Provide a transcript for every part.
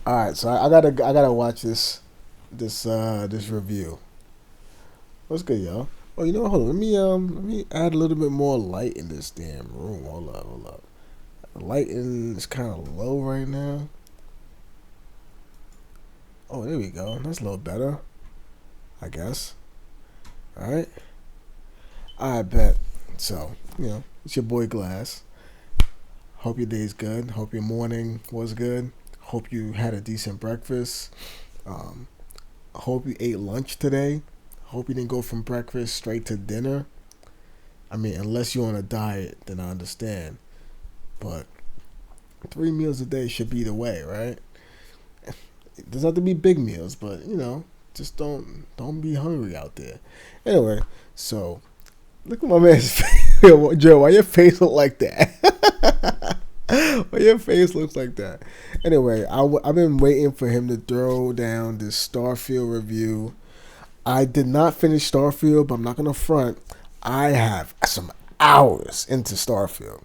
All right, so I gotta watch this review. What's good, y'all? Oh, you know, what, hold on. Let me add a little bit more light in this damn room. Hold up. The lighting is kind of low right now. Oh, there we go. That's a little better, I guess. All right. I bet. So, it's your boy Glass. Hope your day's good. Hope your morning was good. Hope you had a decent breakfast. Um, Hope you ate lunch today. Hope you didn't go from breakfast straight to dinner. I mean, unless you're on a diet, then I understand. But 3 meals a day should be the way, right? It doesn't have to be big meals, but just don't be hungry out there. Anyway, so look at my man's face. Joe, why your face look like that? Why your face looks like that? Anyway, I've been waiting for him to throw down this Starfield review. I did not finish Starfield, but I'm not gonna front. I have some hours into Starfield.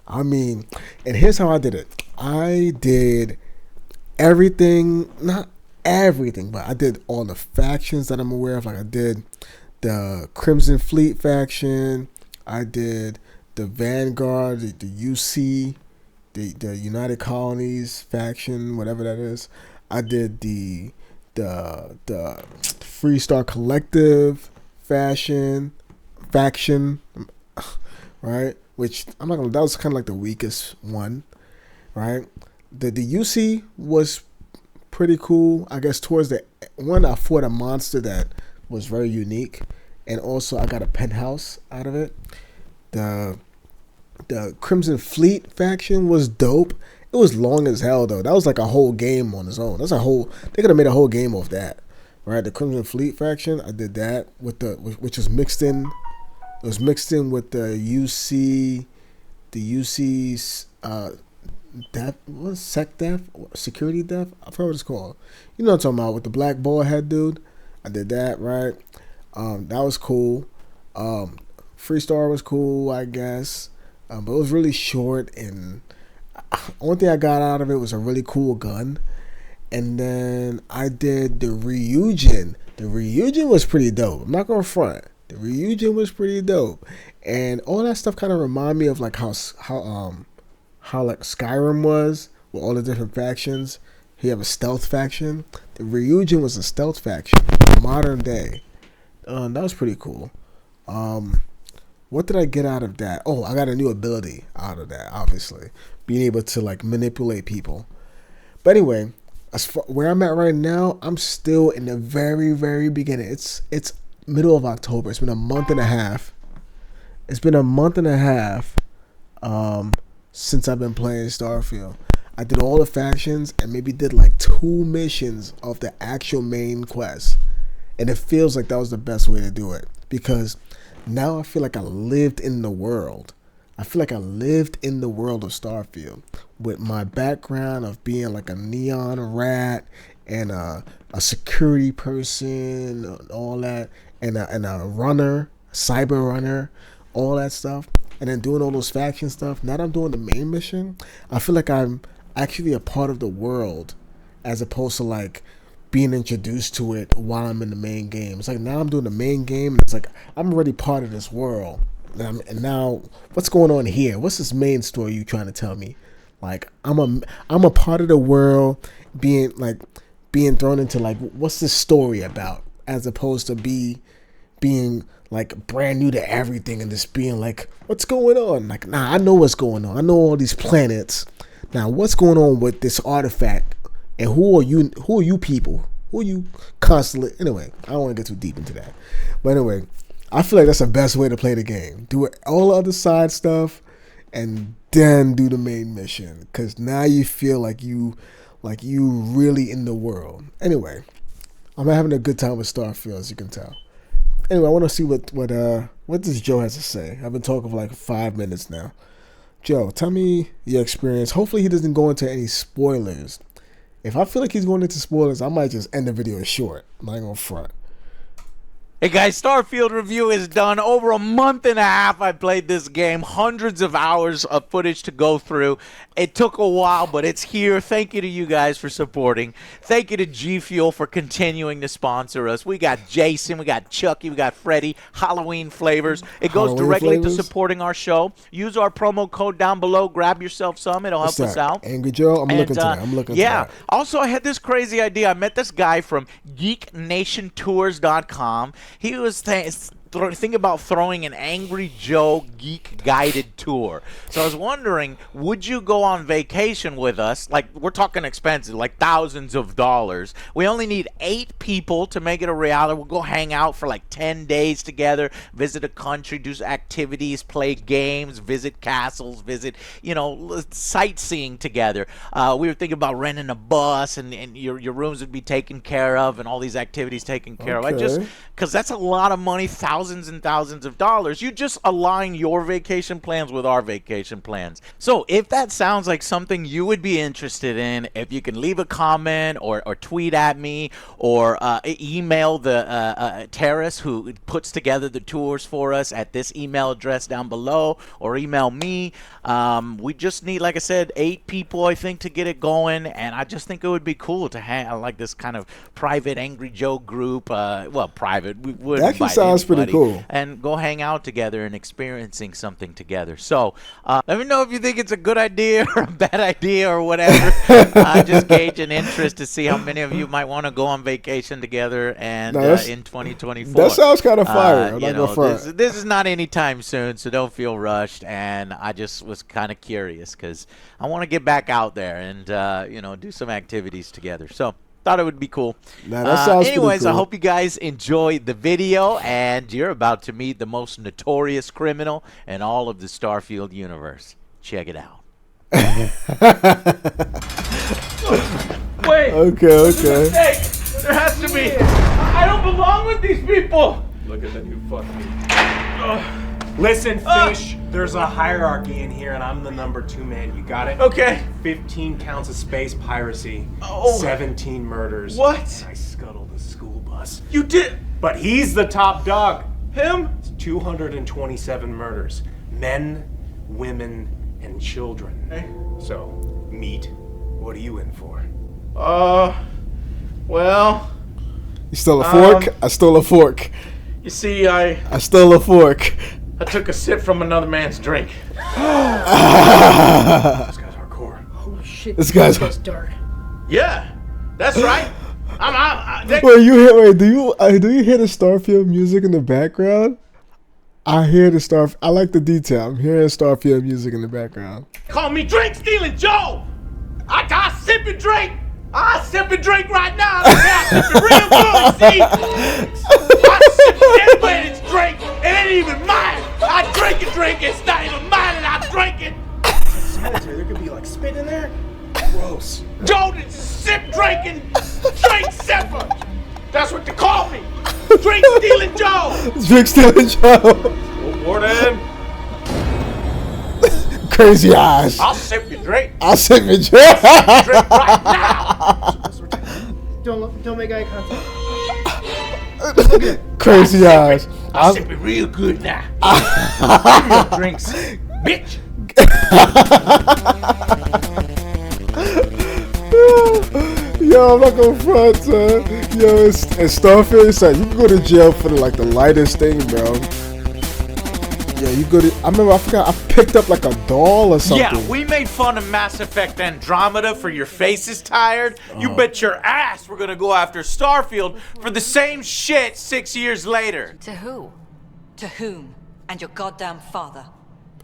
I mean, and here's how I did it. I did everything, not everything, but I did all the factions that I'm aware of. Like I did the Crimson Fleet faction. I did the Vanguard, the UC, the United Colonies faction, whatever that is. I did the Freestar Collective faction, right? Which I'm not gonna. That was kind of like the weakest one, right? The UC was pretty cool. I guess towards the one I fought a monster that was very unique, and also I got a penthouse out of it. The the Crimson Fleet faction was dope. It was long as hell though. That was like a whole game on its own. That's a whole. They could have made a whole game off that, right? The Crimson Fleet faction. I did that with which was mixed in. It was mixed in with the UC's death, what sec death, security death. I forgot what it's called. You know what I'm talking about with the black ball head dude. I did that right. That was cool. Freestar was cool, I guess, but it was really short. And only thing I got out of it was a really cool gun. And then I did the Ryujin. The Ryujin was pretty dope. I'm not gonna front. The Ryujin was pretty dope, and all that stuff kind of remind me of like how like Skyrim was with all the different factions. You have a stealth faction. The Ryujin was a stealth faction, modern day. That was pretty cool. Um, what did I get out of that? Oh, I got a new ability out of that. Obviously, being able to like manipulate people. But anyway, as far where I'm at right now, I'm still in the very very beginning. It's middle of October. It's been a month and a half. It's been a month and a half um, since I've been playing Starfield. I did all the factions and maybe did like 2 missions of the actual main quest. And it feels like that was the best way to do it. Because now I feel like I lived in the world. I feel like I lived in the world of Starfield with my background of being like a neon rat and a security person, and all that, and a runner, cyber runner, all that stuff, and then doing all those faction stuff. Now that I'm doing the main mission, I feel like I'm actually a part of the world as opposed to like being introduced to it while I'm in the main game. It's like now I'm doing the main game and it's like I'm already part of this world. And now what's going on here? What's this main story you trying to tell me? Like I'm a part of the world being like being thrown into like what's this story about as opposed to being like brand new to everything and just being like what's going on? Like nah, I know what's going on. I know all these planets. Now what's going on with this artifact? And who are you? Who are you people? Who are you constantly? Anyway, I don't want to get too deep into that. But anyway, I feel like that's the best way to play the game. Do it all the other side stuff, and then do the main mission. Cause now you feel like you really in the world. Anyway, I'm having a good time with Starfield, as you can tell. Anyway, I want to see what this Joe has to say. I've been talking for like 5 minutes now. Joe, tell me your experience. Hopefully, he doesn't go into any spoilers. If I feel like he's going into spoilers, I might just end the video short. I'm not gonna front. Hey guys, Starfield review is done. Over a month and a half I played this game. Hundreds of hours of footage to go through. It took a while, but it's here. Thank you to you guys for supporting. Thank you to G Fuel for continuing to sponsor us. We got Jason, we got Chucky, we got Freddy. Halloween flavors. It goes directly to supporting our show. Use our promo code down below. Grab yourself some. It'll help us out. Angry Joe, I'm looking to that. I'm looking to that. Also, I had this crazy idea. I met this guy from GeekNationTours.com. He was thinking about throwing an Angry Joe Geek guided tour. So I was wondering, would you go on vacation with us? Like, we're talking expensive, like thousands of dollars. We only need 8 people to make it a reality. We'll go hang out for like 10 days together, visit a country, do activities, play games, visit castles, visit, you know, sightseeing together. We were thinking about renting a bus, and your rooms would be taken care of, and all these activities taken care of. Because that's a lot of money, thousands and thousands of dollars. You just align your vacation plans with our vacation plans. So if that sounds like something you would be interested in, if you can leave a comment or tweet at me or email the Terrace, who puts together the tours for us, at this email address down below, or email me. We just need, like I said, 8 people, I think, to get it going, and I just think it would be cool to have like this kind of private Angry Joe group. Well, private. We would that actually sounds pretty cool. And go hang out together and experiencing something together. So let me know if you think it's a good idea or a bad idea or whatever. Just gauge an interest to see how many of you might want to go on vacation together and in 2024. That sounds kind of fire. This is not anytime soon, so don't feel rushed. And I just was kind of curious because I want to get back out there and you know, do some activities together. So thought it would be cool. That sounds anyways, cool. I hope you guys enjoyed the video, and you're about to meet the most notorious criminal in all of the Starfield universe. Check it out. Wait. Okay. Mistake. There has to be. I don't belong with these people. Look at the new fucking. Listen, fish, there's a hierarchy in here, and I'm the number 2 man. You got it? Okay. 15 counts of space piracy. 17 murders. What? I scuttled a school bus. You did? But he's the top dog. Him? 227 murders. Men, women, and children. Hey. So, meat, what are you in for? Well. You stole a fork? I stole a fork. You see, I stole a fork. I took a sip from another man's drink. This guy's hardcore. Holy shit. This guy's dark. Yeah, that's right. Wait, do you hear the Starfield music in the background? I hear the I like the detail. I'm hearing Starfield music in the background. Call me Drink Stealing Joe. I sip and drink. I sip and drink right now. I sip it real good, see? I sip everybody's drink. It ain't even mine. I drink a drink. It's not even mine, and I drink it. Sanitary, there could be like spit in there. Gross. Joe, the sip drinking, drink sipper. That's what they call me. Drink Stealing Joe. Drink Stealing Joe. Warden. Crazy eyes. I'll sip your drink. I'll sip your drink. Drink right now. Don't make eye contact. Crazy eyes. I'll sip it real good now. Give me your drinks, bitch. Yo, I'm not gonna front, son. Yo, it's Starfield. It's like you can go to jail for the lightest thing, bro. Yeah, you go to. I remember. I forgot. I picked up like a doll or something. Yeah, we made fun of Mass Effect Andromeda for Your Face is Tired. You bet your ass we're gonna go after Starfield for the same shit 6 years later. To who? To whom? And your goddamn father.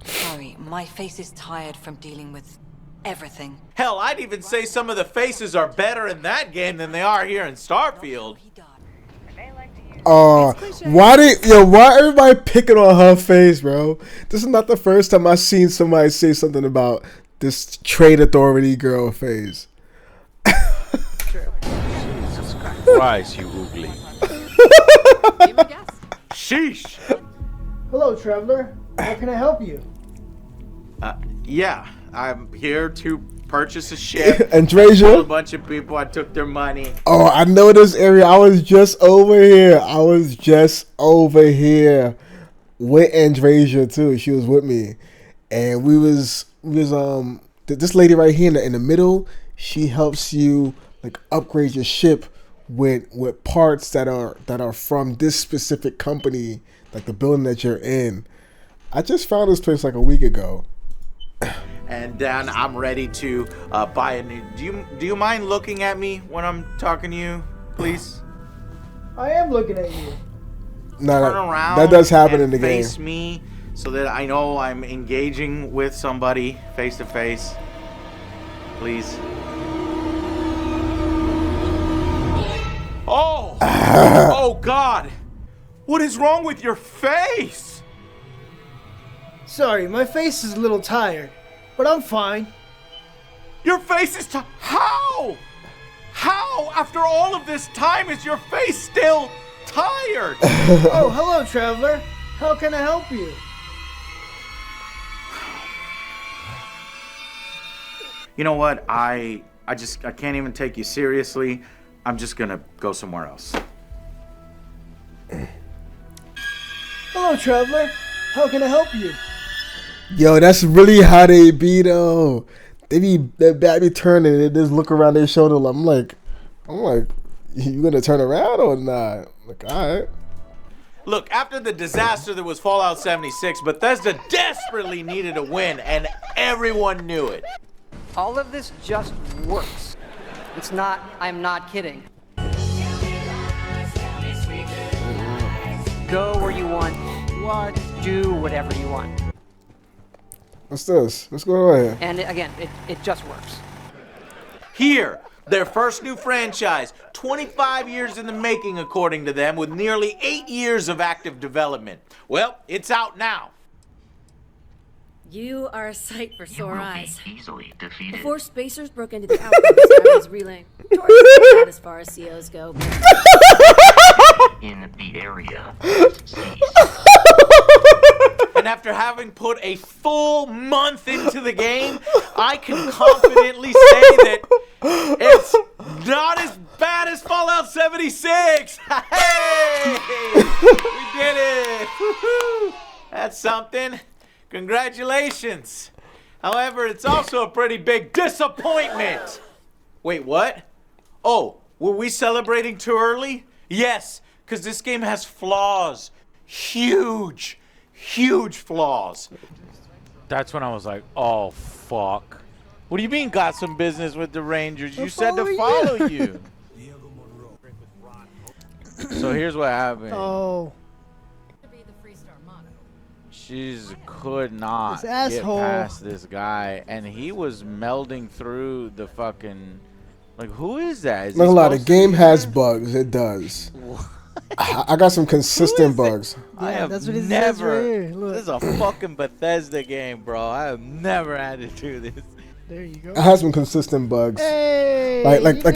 Sorry, my face is tired from dealing with everything. Hell, I'd even say some of the faces are better in that game than they are here in Starfield. Why everybody picking on her face, bro? This is not the first time I've seen somebody say something about this trade authority girl face. Jesus Christ, you oogly. Sheesh. Hello, traveler. How can I help you? Yeah, I'm here to purchase a ship. Andrasia? I killed a bunch of people. I took their money. Oh, I know this area. I was just over here. With Andrasia too. She was with me, and we was this lady right here in the middle. She helps you like upgrade your ship with parts that are from this specific company, like the building that you're in. I just found this place like a week ago. And then I'm ready to buy a new. Do you mind looking at me when I'm talking to you, please? I am looking at you. No, Turn around. that does happen in and the game. Face me, so that I know I'm engaging with somebody face to face. Please. Oh! Oh God! What is wrong with your face? Sorry, my face is a little tired, but I'm fine. Your face is how? How, after all of this time, is your face still tired? Oh, hello, traveler. How can I help you? You know what? I can't even take you seriously. I'm just gonna go somewhere else. Hello, traveler. How can I help you? Yo, that's really how they be though. That back be turning and they just look around their shoulder. I'm like, you gonna turn around or not? Like, all right. Look, after the disaster that was Fallout 76, Bethesda desperately needed a win, and everyone knew it. All of this just works. It's not, I'm not kidding. Go where you want, do whatever you want. What's this? What's going on here? And again, it just works. Here, their first new franchise, 25 years in the making according to them, with nearly 8 years of active development. Well, it's out now. You are a sight for sore eyes. Easily defeated. Before spacers broke into the outpost, I was relaying towards as far as COs go. In the area. And after having put a full month into the game, I can confidently say that it's not as bad as Fallout 76. Hey! We did it! Woo-hoo. That's something. Congratulations. However, it's also a pretty big disappointment. Wait, what? Oh, were we celebrating too early? Yes, because this game has flaws. Huge flaws. That's when I was like, oh, fuck. What do you mean got some business with the Rangers? You said to follow you. So here's what happened. Oh, She could not This get asshole. past this guy, and he was melding through the fucking. Like, who is that? Is he Not a lot. The supposed to game be has there? bugs. It does. I got some consistent bugs. I Yeah, have that's what it says never. right here. Look. This is a fucking Bethesda game, bro. I have never had to do this. There you go. I have some consistent bugs. Hey,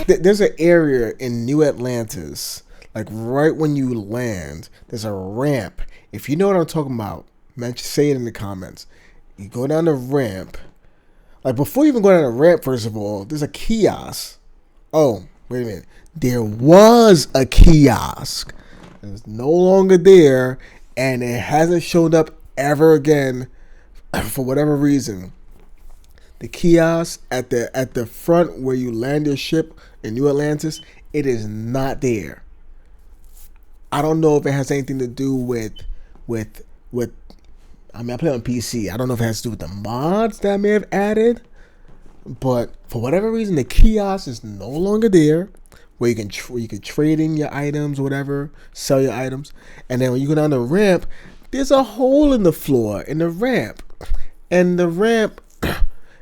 There's an area in New Atlantis, like right when you land, there's a ramp. If you know what I'm talking about, say it in the comments. You go down the ramp. Like before you even go down the ramp, first of all, there's a kiosk. Oh, wait a minute. There was a kiosk. It's no longer there, and it hasn't showed up ever again for whatever reason. The kiosk at the front where you land your ship in New Atlantis, it is not there. I don't know if it has anything to do with I mean, I play on PC. I don't know if it has to do with the mods that I may have added, but for whatever reason, the kiosk is no longer there, where you can trade in your items or whatever, sell your items, and then when you go down the ramp, there's a hole in the floor in the ramp, and the ramp,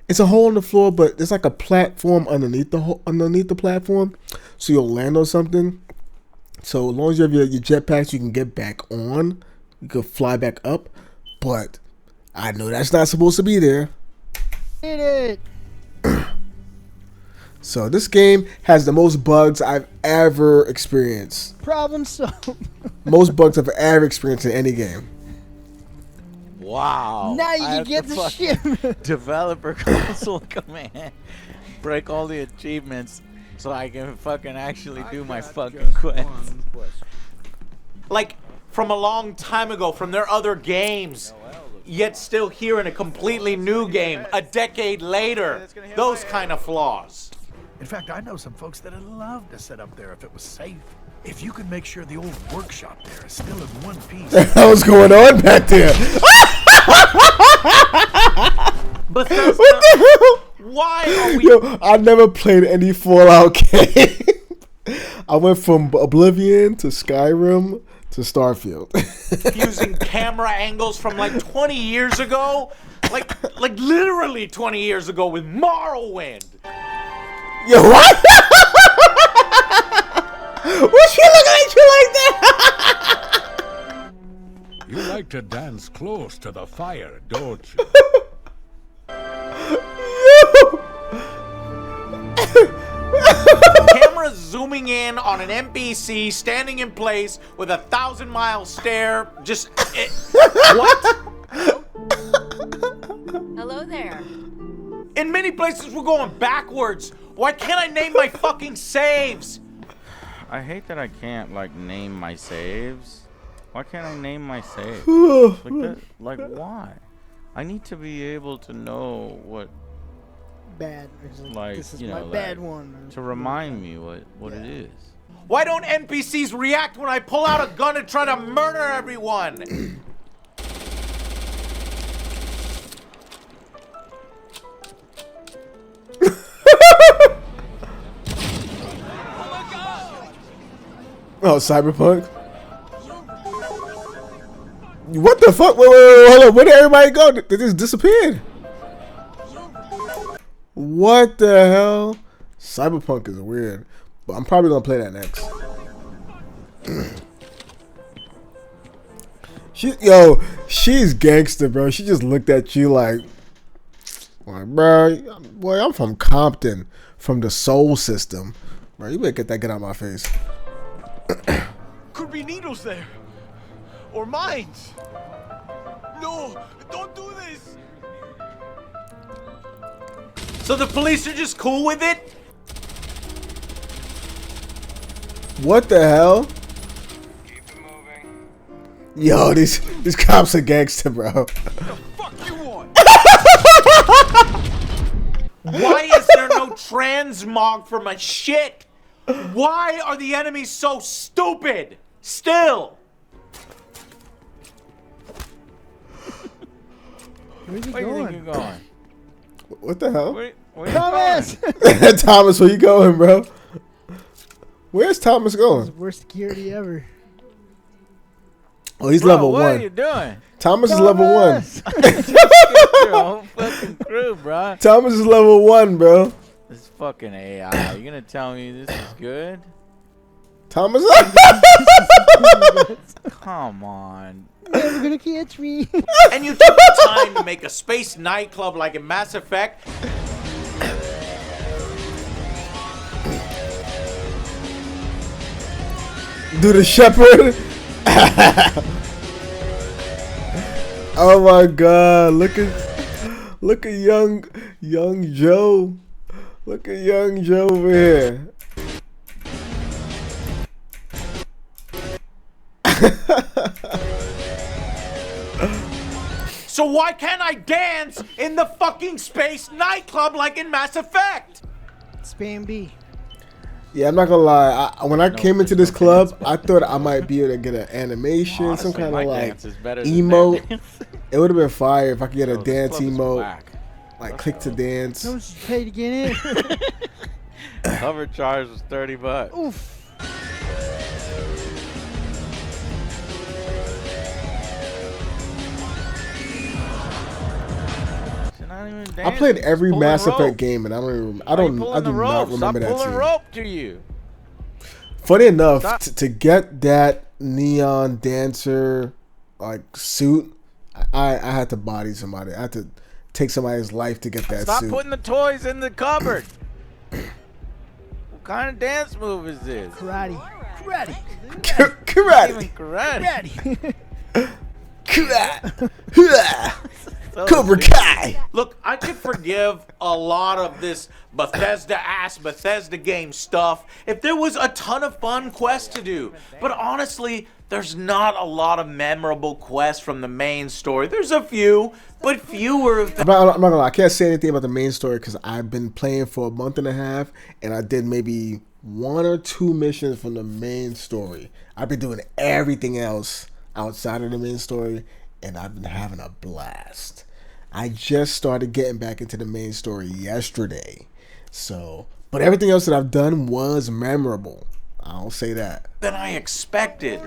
it's a hole in the floor, but there's like a platform underneath the platform, so you'll land on something. So as long as you have your jetpacks, you can get back on. You can fly back up. But I know that's not supposed to be there. Did it. So this game has the most bugs I've ever experienced. Problem solved. Most bugs I've ever experienced in any game. Wow. Now you I can have get to the fucking ship. Developer console command. Break all the achievements so I can fucking actually do my fucking quest. Like, from a long time ago, from their other games, yet still here in a completely new game, a decade later. Those kind of flaws. In fact, I know some folks that'd love to set up there if it was safe. If you could make sure the old workshop there is still in one piece. What the hell's going on back there? Bethesda, What the hell? why are we... Yo, I never played any Fallout game. I went from Oblivion to Skyrim to Starfield. using camera angles from like 20 years ago? Like literally 20 years ago with Morrowind. Yo, what? What's she looking at you like that? You like to dance close to the fire, don't you? Camera zooming in on an NPC standing in place with a 1,000-mile stare. Just what? Hello there. In many places we're going backwards. Why can't I name my fucking saves? I hate that I can't like name my saves. Why can't I name my saves? Like why? I need to be able to know what, Bad. like, This is you my know, bad like, one. to remind me what it is. Why don't NPCs react when I pull out a gun and try to murder everyone? Oh, Cyberpunk? What the fuck? Wait, hold on. Where did everybody go? They just disappeared. What the hell? Cyberpunk is weird. But I'm probably gonna play that next. She's gangster, bro. She just looked at you like, bro, boy, I'm from Compton, from the Soul System. Bro, you better get that out of my face. Could be needles there. Or mines. No, don't do this. So the police are just cool with it? What the hell? Yo, these cops are gangster, bro. The fuck you want? Why is there no transmog for my shit? Why are the enemies so stupid? Still. Where's he Where do you going? think you're going? What the hell? Where Thomas! Thomas, where you going, bro? Where's Thomas going? Worst security ever. Oh, he's Bro, level what 1. are you doing? Thomas is level 1. Your whole fucking crew, bro. Thomas is level 1, bro. This fucking AI. You gonna tell me this is good? Thomas. Come on. Never gonna catch me. And you took the time to make a space nightclub like in Mass Effect? Do the shepherd. Oh my God! Look at young Joe. Look at young Joe over here. So why can't I dance in the fucking space nightclub like in Mass Effect? Spam B. Yeah, I'm not gonna lie. When I came into this club, I thought I might be able to get an animation, Honestly, some kind my of like dance is better than emote. their dance. It would have been fire if I could get a Bro, this dance club is emote, whack. like click to dance. Don't you pay to get in? Cover charge was $30. Oof. You're not even I dancing, played just every pulling Mass rope. Effect game, and I don't even. I Why you don't. pulling I the do rope? not remember Stop that pulling scene. rope to you. Funny enough, Stop. to get that neon dancer like suit, I had to body somebody. I had to take somebody's life to get that Stop suit. putting the toys in the cupboard. What kind of dance move is this? Karate. Karate. Not Karate. even karate. Karate. Cobra Kai. Look, I could forgive a lot of this Bethesda game stuff if there was a ton of fun quests to do. But honestly, there's not a lot of memorable quests from the main story. There's a few, but fewer. I'm not gonna lie, I can't say anything about the main story because I've been playing for a month and a half, and I did maybe 1 or 2 missions from the main story. I've been doing everything else outside of the main story, and I've been having a blast. I just started getting back into the main story yesterday. So, but everything else that I've done was memorable. I'll say that. Than I expected.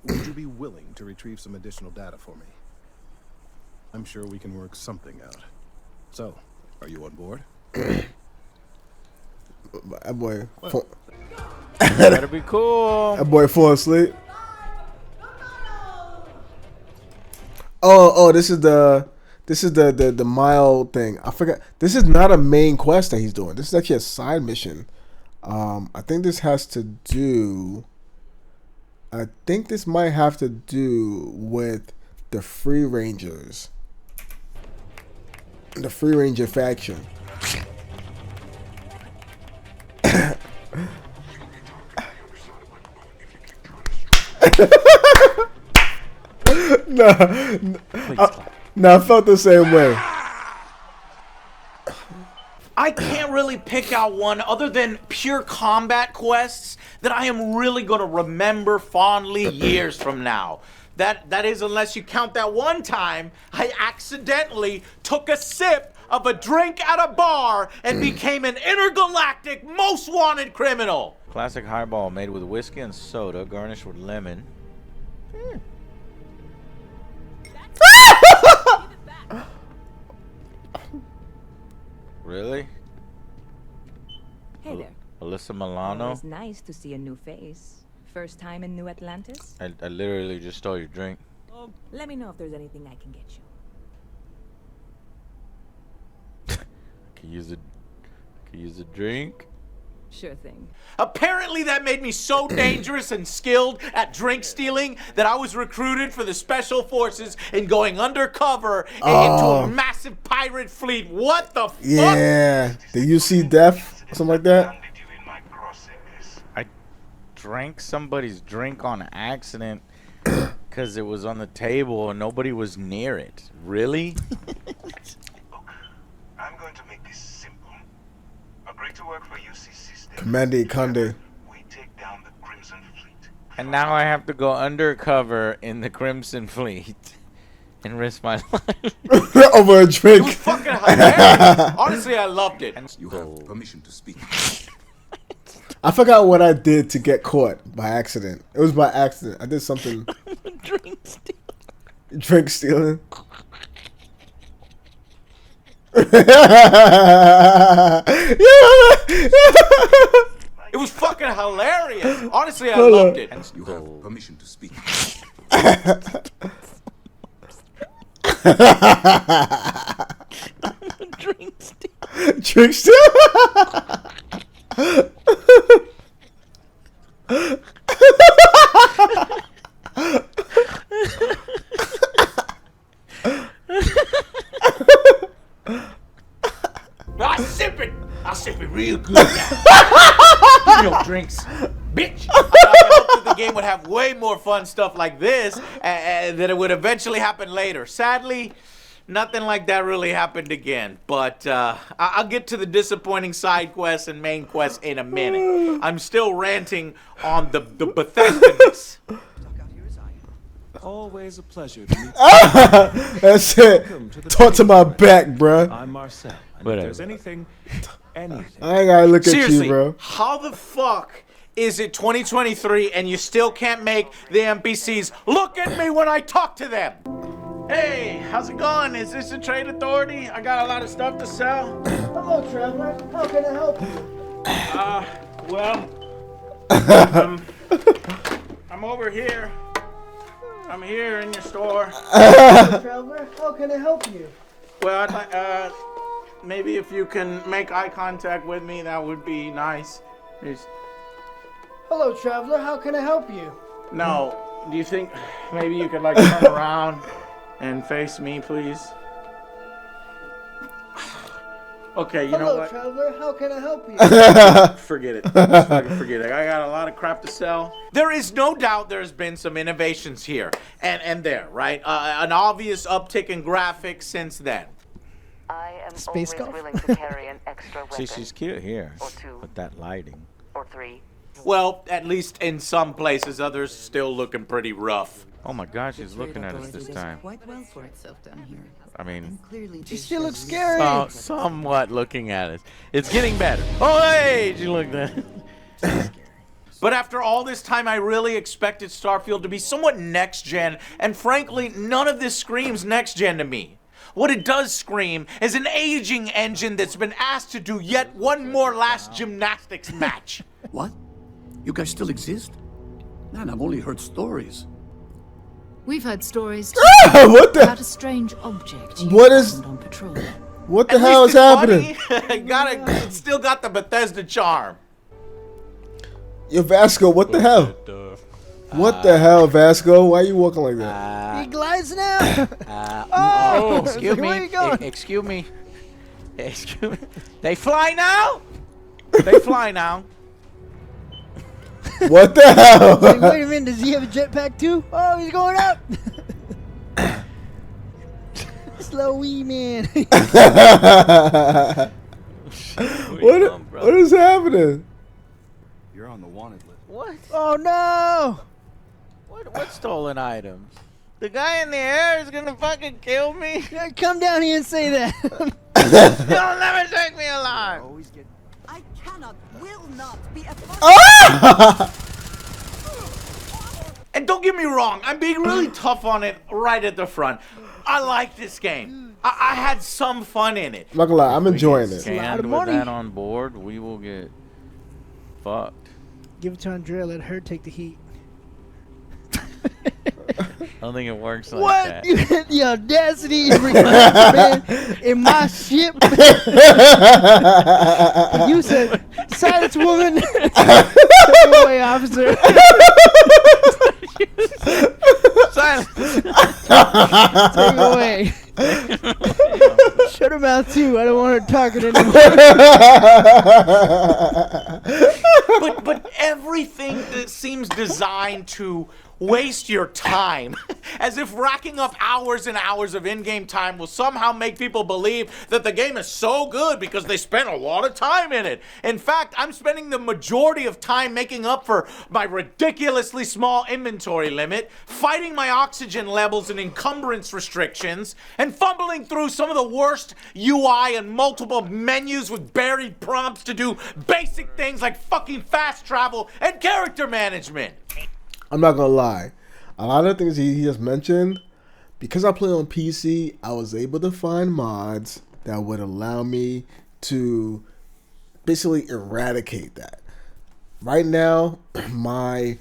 Would you be willing to retrieve some additional data for me? I'm sure we can work something out. So, are you on board? That boy. Better be cool. That boy fall asleep. Oh, this is the mild thing. I forgot. This is not a main quest that he's doing. This is actually a side mission. I think this has to do. I think this might have to do with the Free Rangers. The Free Ranger faction. No, I felt the same way. I can't really pick out one other than pure combat quests that I am really going to remember fondly years from now. That is, unless you count that one time I accidentally took a sip of a drink at a bar and became an intergalactic most wanted criminal. Classic highball made with whiskey and soda, garnished with lemon. Really? Hey there. Alyssa Milano? It's nice to see a new face. First time in New Atlantis? I literally just stole your drink. Let me know if there's anything I can get you. Can use a drink? Sure thing. Apparently that made me so dangerous and skilled at drink stealing that I was recruited for the special forces and going undercover into a massive pirate fleet. What the fuck? Yeah. Did you see Death? Something like that? I drank somebody's drink on accident because it was on the table and nobody was near it. Really? I'm going to make this simple. Agree to work for UCC. Commander Conde. We take down the Crimson Fleet. And now I have to go undercover in the Crimson Fleet and risk my life. Over a drink. It was fucking hilarious. Honestly, I loved it. You have permission to speak. I forgot what I did to get caught by accident. It was by accident. I did something. Drink stealing. Drink stealing. It was fucking hilarious. Honestly, I loved it. You have permission to speak. Drink stealing. Drink stealing. I'll sip it real good now. Give me your drinks, bitch. I hoped that the game would have way more fun stuff like this and that it would eventually happen later. Sadly, nothing like that really happened again. But I'll get to the disappointing side quests and main quests in a minute. I'm still ranting on the Bethesda-ness. Always a pleasure to meet you. That's it. Talk to my back, bruh. I'm Marcel. And if there's anything, I ain't gotta look Seriously, at you, bro. How the fuck is it 2023 and you still can't make the NPCs look at me when I talk to them? Hey, how's it going? Is this the trade authority? I got a lot of stuff to sell. Hello, traveler. How can I help you? I'm over here. I'm here in your store. Hello, traveler. How can I help you? Well, I'd like, maybe if you can make eye contact with me, that would be nice. Hello, traveler. How can I help you? No, do you think maybe you could like turn around and face me, please. Okay, you know Hello, what? traveler. How can I help you? Forget it. Just forget it. I got a lot of crap to sell. There is no doubt there's been some innovations here and there, right? An obvious uptick in graphics since then. I am Space always golf? willing to carry an extra weapon. See, she's cute here Or two. with that lighting. Or three. Well, at least in some places, others still looking pretty rough. Oh my gosh, she's looking at us this time. Quite well for itself down here. I mean, Clearly, She still looks scary. somewhat looking at us. It's getting better. Oh, hey, she looked at us. But after all this time, I really expected Starfield to be somewhat next-gen, and frankly, none of this screams next-gen to me. What it does scream is an aging engine that's been asked to do yet one more last gymnastics match. What? You guys still exist? Man, I've only heard stories. We've heard stories What the? about a strange object you What is? found on patrol. What the At hell is least it's happening? funny. It still got the Bethesda charm. Yo, Vasco, what the hell? What the hell, Vasco? Why are you walking like that? He glides now. Oh, excuse where me. you going? Excuse me. Excuse me. They fly now? They fly now. What the hell? Wait, wait a minute. Does he have a jetpack too? Oh, he's going up. Slow wee man. What is happening? You're on the wanted list. What? Oh no! What stolen items? The guy in the air is gonna fucking kill me? Yeah, come down here and say that. You'll never take me alive! I cannot, will not be a And don't get me wrong, I'm being really tough on it right at the front. I like this game. I had some fun in it. I'm not gonna lie, I'm enjoying it. And with that on board, we will get fucked. Give it to Andrea. Let her take the heat. I don't think it works like What? that. You had the audacity to bring man in my ship. You said, "Silence, woman." Take away, officer. Silence. Take away. Shut her mouth too. I don't want her talking anymore. But everything that seems designed to waste your time, as if racking up hours and hours of in-game time will somehow make people believe that the game is so good because they spent a lot of time in it. In fact, I'm spending the majority of time making up for my ridiculously small inventory limit, fighting my oxygen levels and encumbrance restrictions, and fumbling through some of the worst UI and multiple menus with buried prompts to do basic things like fucking fast travel and character management. I'm not gonna lie. A lot of things he just mentioned, because I play on PC, I was able to find mods that would allow me to basically eradicate that. Right now, my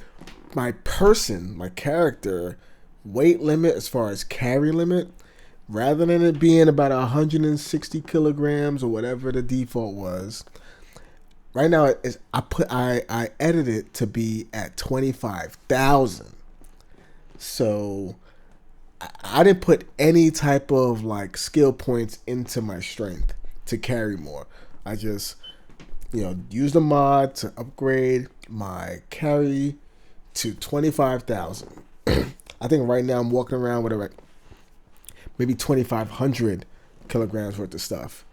character weight limit as far as carry limit, rather than it being about 160 kilograms or whatever the default was, right now I edited it to be at 25,000. So I didn't put any type of like skill points into my strength to carry more. I just used a mod to upgrade my carry to 25,000. I think right now I'm walking around with maybe 2,500 kilograms worth of stuff.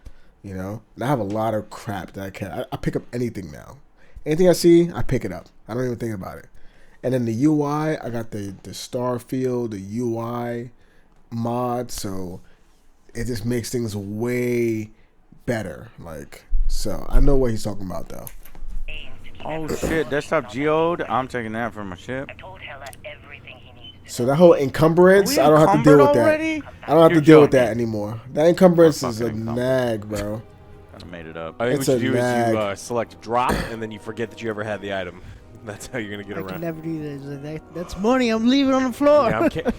And I have a lot of crap that I can. I pick up anything now. Anything I see, I pick it up. I don't even think about it. And then the UI, I got the Starfield, the UI mod, so it just makes things way better. So I know what he's talking about though. Oh shit, desktop geode. I'm taking that for my ship. So that whole encumbrance, I don't have to deal with that. I don't have to deal with that anymore. That encumbrance is a nag, bro. Kind of made it up. I think It's what you a do is nag. you select drop, and then you forget that you ever had the item. That's how you're gonna get I around. can never do that. It's like, that's money. I'm leaving on the floor. Yeah, I'm kidding.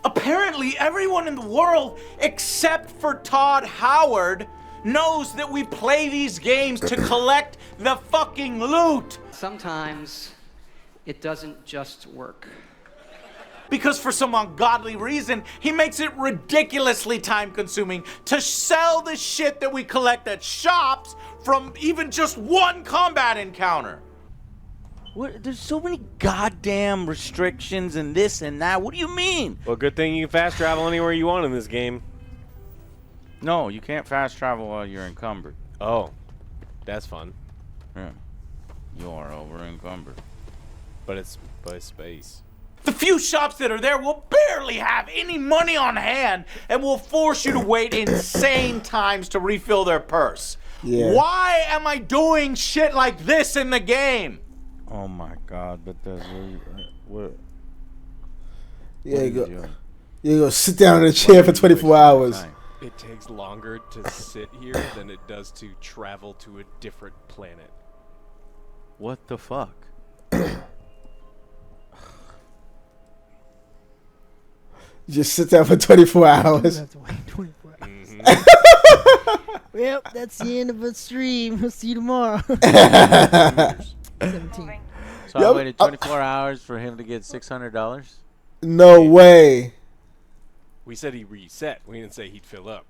Apparently, everyone in the world, except for Todd Howard, knows that we play these games to collect the fucking loot. Sometimes it doesn't just work. Because for some ungodly reason, he makes it ridiculously time-consuming to sell the shit that we collect at shops from even just one combat encounter. There's so many goddamn restrictions and this and that. What do you mean? Well, good thing you can fast travel anywhere you want in this game. No, you can't fast travel while you're encumbered. Oh, that's fun. Yeah, you are over encumbered. But it's space. The few shops that are there will barely have any money on hand and will force you to wait insane times to refill their purse. Yeah. Why am I doing shit like this in the game? Oh my God! But there's what? Yeah, you go sit down in a chair for 24 hours. It takes longer to sit here than it does to travel to a different planet. What the fuck? Just sit down for 24 hours. Have to wait 24 hours. Yep, that's the end of the stream. We'll see you tomorrow. 17. So I waited 24 hours for him to get $600. No way. We said he reset. We didn't say he'd fill up.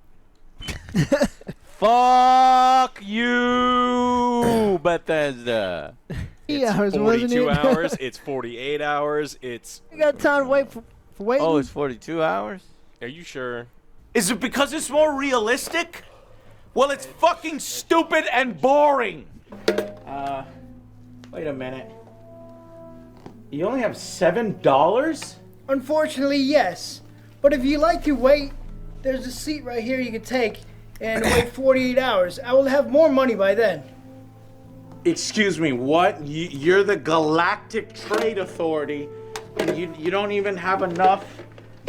Fuck you, Bethesda. It's 42 hours. It's 48 hours. It's. You got time to wait for waiting. Oh, it's 42 hours? Are you sure? Is it because it's more realistic? Well, it's fucking stupid and boring. Wait a minute. You only have $7? Unfortunately, yes. But if you like to wait, there's a seat right here you can take and wait 48 hours. I will have more money by then. Excuse me, what? You're the Galactic Trade Authority, and you don't even have enough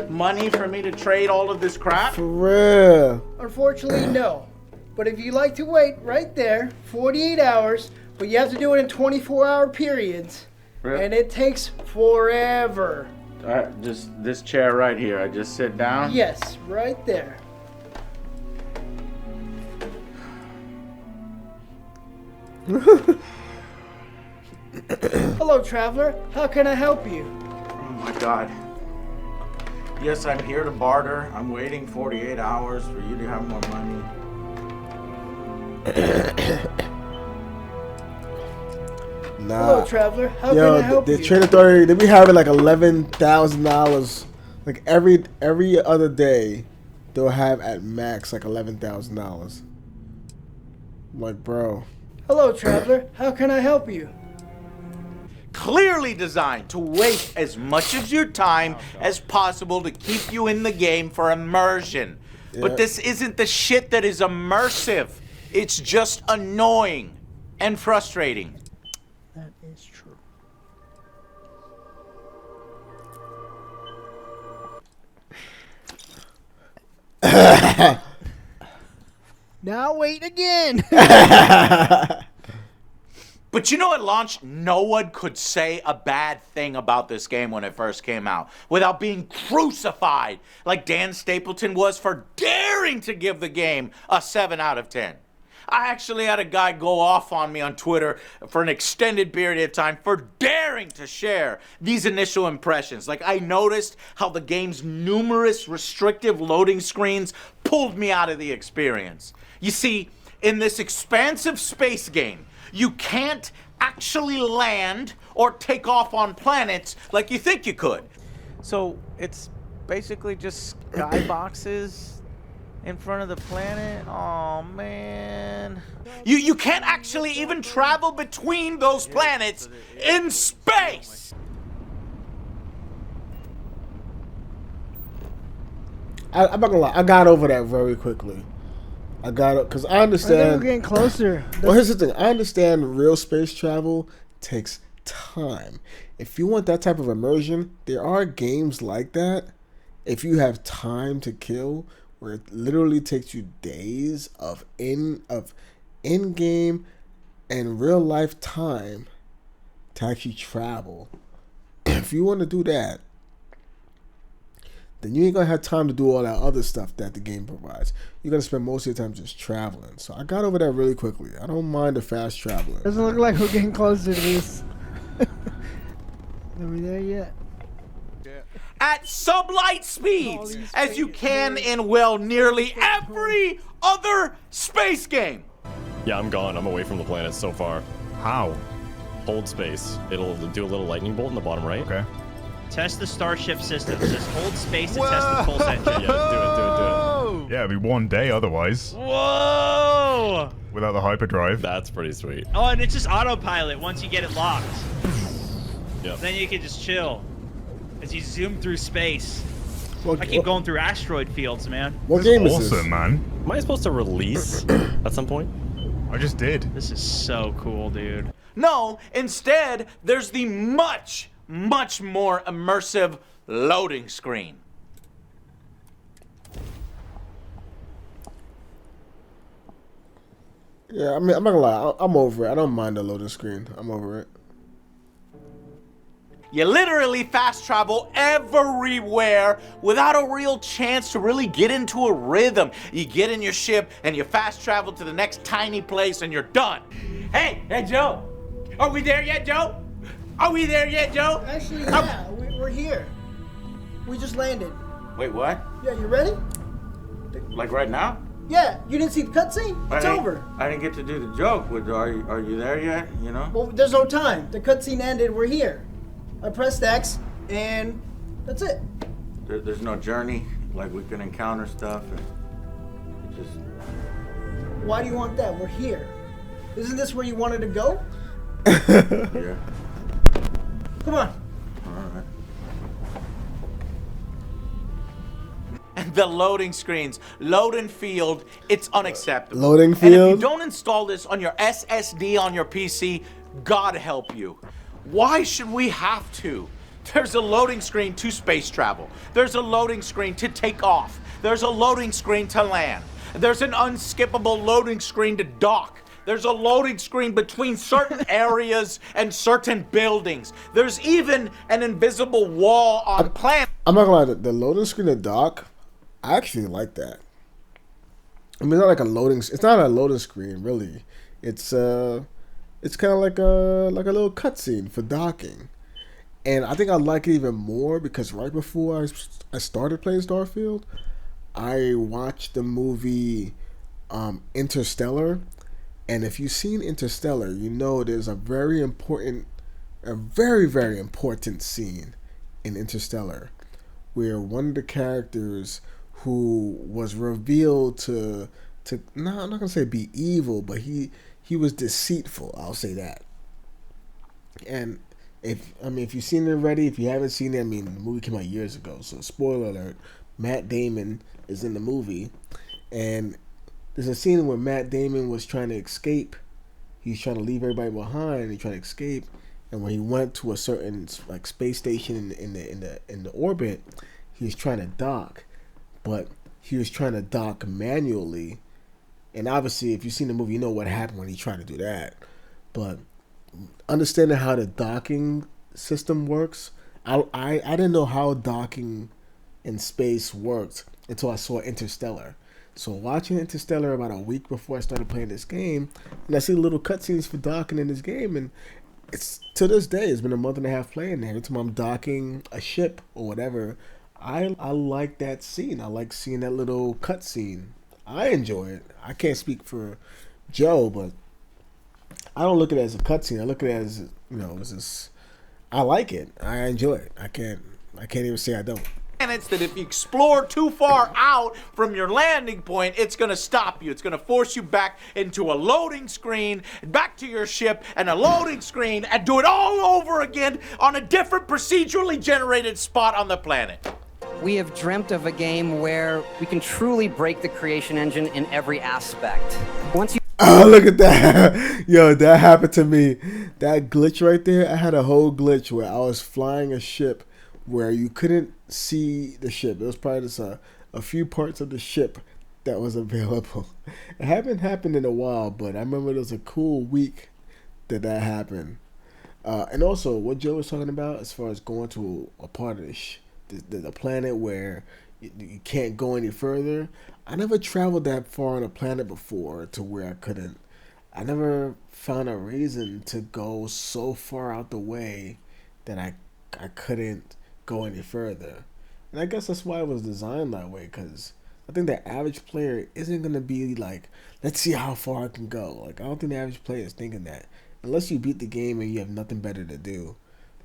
money for me to trade all of this crap? For real. Unfortunately, no. But if you like to wait right there, 48 hours, but you have to do it in 24-hour periods, and it takes forever. All right, just this chair right here. I just sit down? Yes, right there. Hello, traveler. How can I help you? Oh my God. Yes, I'm here to barter. I'm waiting 48 hours for you to have more money. Nah. Hello, traveler. How can I help the you? Trade Authority, they be having like $11,000. Like every other day, they'll have at max like $11,000. I'm like, bro. Hello, traveler. How can I help you? Clearly designed to waste as much of your time as possible to keep you in the game for immersion. Yeah. But this isn't the shit that is immersive. It's just annoying and frustrating. That is true. Now wait again. But you know, at launch, no one could say a bad thing about this game when it first came out without being crucified like Dan Stapleton was for daring to give the game a 7 out of 10. I actually had a guy go off on me on Twitter for an extended period of time for daring to share these initial impressions. Like, I noticed how the game's numerous restrictive loading screens pulled me out of the experience. You see, in this expansive space game, you can't actually land or take off on planets like you think you could. So it's basically just skyboxes in front of the planet? Oh man. You can't actually even travel between those planets in space! I'm not gonna lie, I got over that very quickly. I got it because I understand. We're getting closer. Well, here's the thing. I understand real space travel takes time. If you want that type of immersion, there are games like that. If you have time to kill, where it literally takes you days of in game and real life time to actually travel. If you want to do that, then you ain't gonna have time to do all that other stuff that the game provides. You're gonna spend most of your time just traveling. So I got over that really quickly. I don't mind the fast traveling. Doesn't look like we're getting closer to this. Are we there yet? at sublight speeds as you can in, well, nearly every other space game. Yeah, I'm gone. I'm away from the planet so far. How? Hold space. It'll do a little lightning bolt in the bottom right. Okay. Test the Starship system. Just hold space and test the pulse engine. Yeah, do it. Yeah, it'd be 1 day otherwise. Whoa! Without the hyperdrive. That's pretty sweet. Oh, and it's just autopilot once you get it locked. Yep. Then you can just chill as you zoom through space. What, I keep going through asteroid fields, man. What game is this? Awesome, man. Am I supposed to release at some point? I just did. This is so cool, dude. No, instead, there's the much more immersive loading screen. Yeah, I mean, I'm not gonna lie. I'm over it. I don't mind the loading screen. I'm over it. You literally fast travel everywhere without a real chance to really get into a rhythm. You get in your ship and you fast travel to the next tiny place and you're done. Hey, Joe. Are we there yet, Joe? Are we there yet, Joe? Actually, yeah, we're here. We just landed. Wait, what? Yeah, you ready? Like right now? Yeah, you didn't see the cutscene? It's over. I didn't get to do the joke. Are you there yet? You know? Well, there's no time. The cutscene ended. We're here. I pressed X, and that's it. There's no journey. Like we can encounter stuff. And it just. Why do you want that? We're here. Isn't this where you wanted to go? Yeah. Come on. All right. And the loading screens, load and field, it's unacceptable. Loading And if you field? don't install this on your SSD on your PC, God help you. Why should we have to? There's a loading screen to space travel. There's a loading screen to take off. There's a loading screen to land. There's an unskippable loading screen to dock. There's a loading screen between certain areas and certain buildings. There's even an invisible wall on planet. I'm not gonna lie. The loading screen to dock, I actually like that. I mean, it's not like a loading. It's not a loading screen, really. It's kind of like a little cutscene for docking, and I think I like it even more because right before I started playing Starfield, I watched the movie Interstellar, and if you've seen Interstellar, you know there's a very very important scene in Interstellar where one of the characters who was revealed to no, I'm not gonna say be evil, but he was deceitful. I'll say that. And if you've seen it already, if you haven't seen it, I mean, the movie came out years ago, so spoiler alert. Matt Damon is in the movie, and there's a scene where Matt Damon was trying to escape. He's trying to leave everybody behind. He's trying to escape, and when he went to a certain like space station in the orbit, he was trying to dock, but he was trying to dock manually. And obviously, if you've seen the movie, you know what happened when he tried to do that. But understanding how the docking system works, I didn't know how docking in space worked until I saw Interstellar. So watching Interstellar about a week before I started playing this game, and I see little cutscenes for docking in this game, and it's to this day, it's been a month and a half playing there. Every time I'm docking a ship or whatever, I like that scene. I like seeing that little cutscene. I enjoy it. I can't speak for Joe, but I don't look at it as a cutscene. I look at it as, it's just, I like it. I enjoy it. I can't even say I don't. Planets that if you explore too far out from your landing point, it's going to stop you. It's going to force you back into a loading screen, back to your ship, and a loading screen, and do it all over again on a different procedurally generated spot on the planet. We have dreamt of a game where we can truly break the creation engine in every aspect. Once you Oh, look at that. Yo, that happened to me. That glitch right there, I had a whole glitch where I was flying a ship where you couldn't see the ship. There was probably just a few parts of the ship that was available. It hadn't happened in a while, but I remember it was a cool week that happened. And also, what Joe was talking about as far as going to a part of the planet where you can't go any further. I never traveled that far on a planet before to where I couldn't. I never found a reason to go so far out the way that I couldn't go any further. And I guess that's why it was designed that way, because I think the average player isn't going to be like, let's see how far I can go. Like, I don't think the average player is thinking that. Unless you beat the game and you have nothing better to do.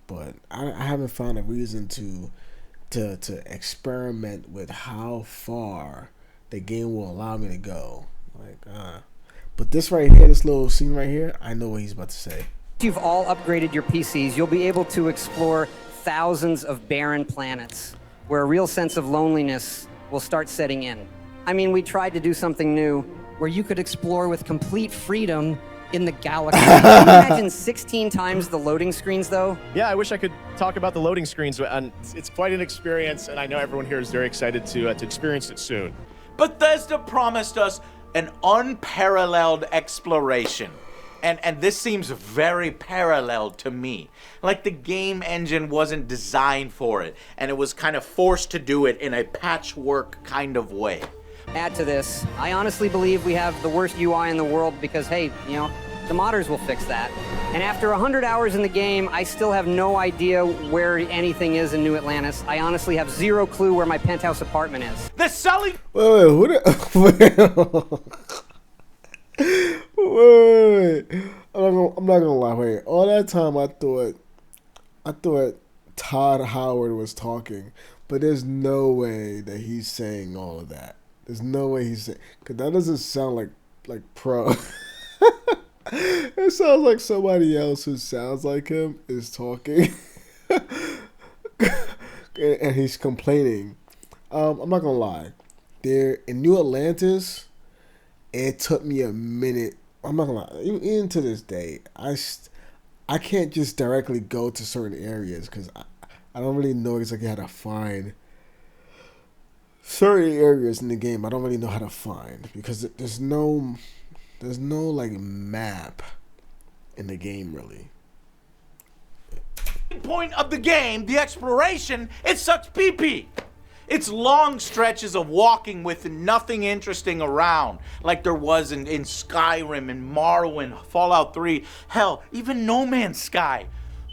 But I haven't found a reason to experiment with how far the game will allow me to go. But this right here, this little scene right here, I know what he's about to say. If you've all upgraded your PCs, you'll be able to explore thousands of barren planets where a real sense of loneliness will start setting in. I mean, we tried to do something new where you could explore with complete freedom in the galaxy. Can you imagine 16 times the loading screens, though? Yeah, I wish I could talk about the loading screens, and it's quite an experience, and I know everyone here is very excited to experience it soon. Bethesda promised us an unparalleled exploration. And this seems very parallel to me. Like the game engine wasn't designed for it, and it was kind of forced to do it in a patchwork kind of way. Add to this, I honestly believe we have the worst UI in the world because, hey, you know, the modders will fix that. And after 100 hours in the game, I still have no idea where anything is in New Atlantis. I honestly have zero clue where my penthouse apartment is. The selling... Wait, who the... Wait. I'm not gonna lie. Wait, all that time I thought Todd Howard was talking, but there's no way that he's saying all of that. There's no way he's saying, because that doesn't sound like pro. It sounds like somebody else who sounds like him is talking, and he's complaining. I'm not gonna lie. There in New Atlantis, it took me a minute. I'm not gonna lie. Even to this day, I can't just directly go to certain areas because I don't really know exactly how to find certain areas in the game. I don't really know how to find because there's no like map in the game really. Point of the game, the exploration, it sucks pee-pee. It's long stretches of walking with nothing interesting around, like there was in Skyrim and Morrowind, Fallout 3, hell, even No Man's Sky.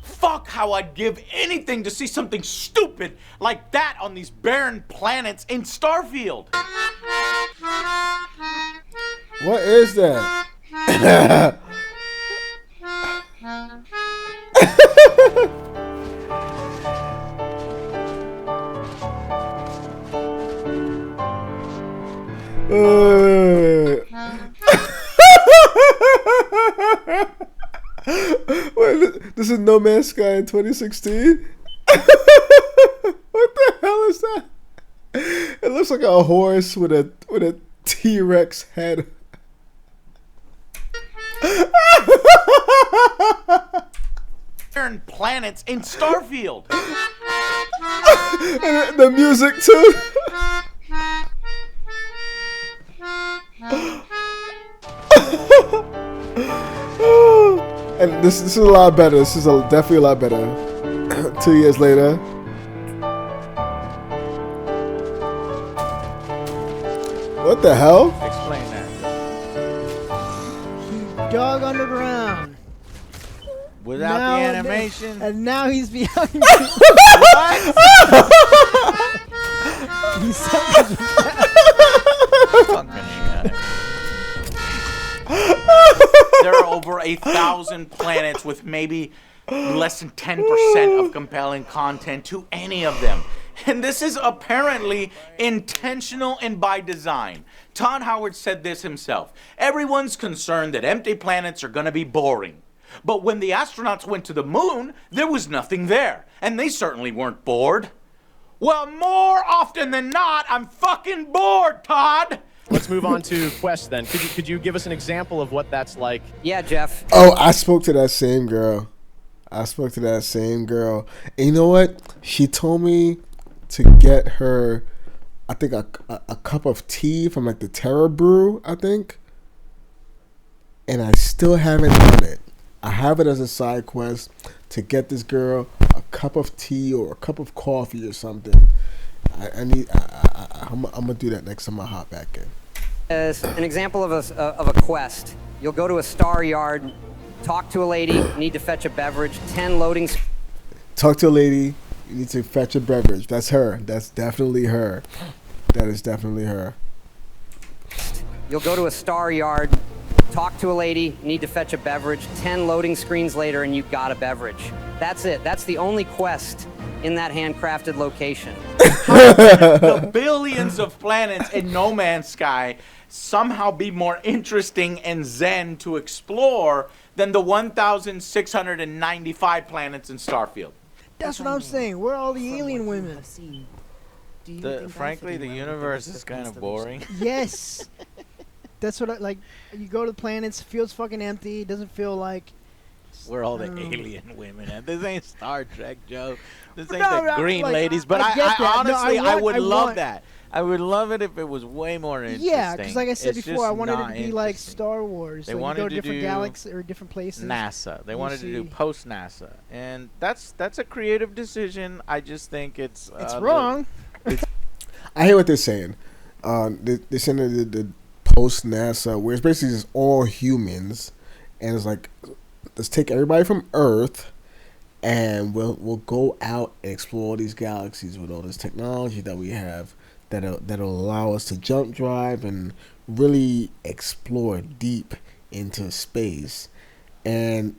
Fuck how I'd give anything to see something stupid like that on these barren planets in Starfield. What is that? Wait, this is No Man's Sky in 2016? What the hell is that? It looks like a horse with a T-Rex head. Planets in Starfield. And the music too. And this is a lot better. This is definitely a lot better. 2 years later. What the hell? Explain that. Dog underground. Without now the animation. And now he's behind you. What? He's so There are over 1,000 planets with maybe less than 10% of compelling content to any of them. And this is apparently intentional and by design. Todd Howard said this himself. Everyone's concerned that empty planets are going to be boring. But when the astronauts went to the moon, there was nothing there. And they certainly weren't bored. Well, more often than not, I'm fucking bored, Todd! Let's move on to Quest then. Could you give us an example of what that's like? Yeah, Jeff. Oh, I spoke to that same girl. And you know what? She told me to get her, I think, a cup of tea from like the Terra Brew, I think. And I still haven't done it. I have it as a side quest to get this girl a cup of tea or a cup of coffee or something. I'm gonna do that next time I hop back in. As an example of a quest, you'll go to a star yard, talk to a lady, need to fetch a beverage, 10 loading. Talk to a lady, You need to fetch a beverage. That's her. That's definitely her. That is definitely her. You'll go to a star yard, talk to a lady, need to fetch a beverage. 10 loading screens later, and you've got a beverage. That's it. That's the only quest in that handcrafted location. The billions of planets in No Man's Sky somehow be more interesting and zen to explore than the 1,695 planets in Starfield. That's what I'm saying. Where are all the alien women? Frankly, the universe is kind of boring. Yes. That's what I like. You go to the planets, feels fucking empty. It doesn't feel like. Where all the alien women at? This ain't Star Trek, Joe. This ain't No, the green like, ladies. But I get that. No, honestly, I would love want- that. I would love it if it was way more interesting. Yeah, because like I said It's before, I just wanted it not to be like interesting. Star Wars. They Like, wanted you go to to different do galaxies or different places. NASA. They you wanted to do see- post NASA, and that's a creative decision. I just think it's wrong. I hear what they're saying. They're saying that the post NASA, where it's basically just all humans, and it's like, let's take everybody from Earth, and we'll go out and explore these galaxies with all this technology that we have that'll allow us to jump drive and really explore deep into space. And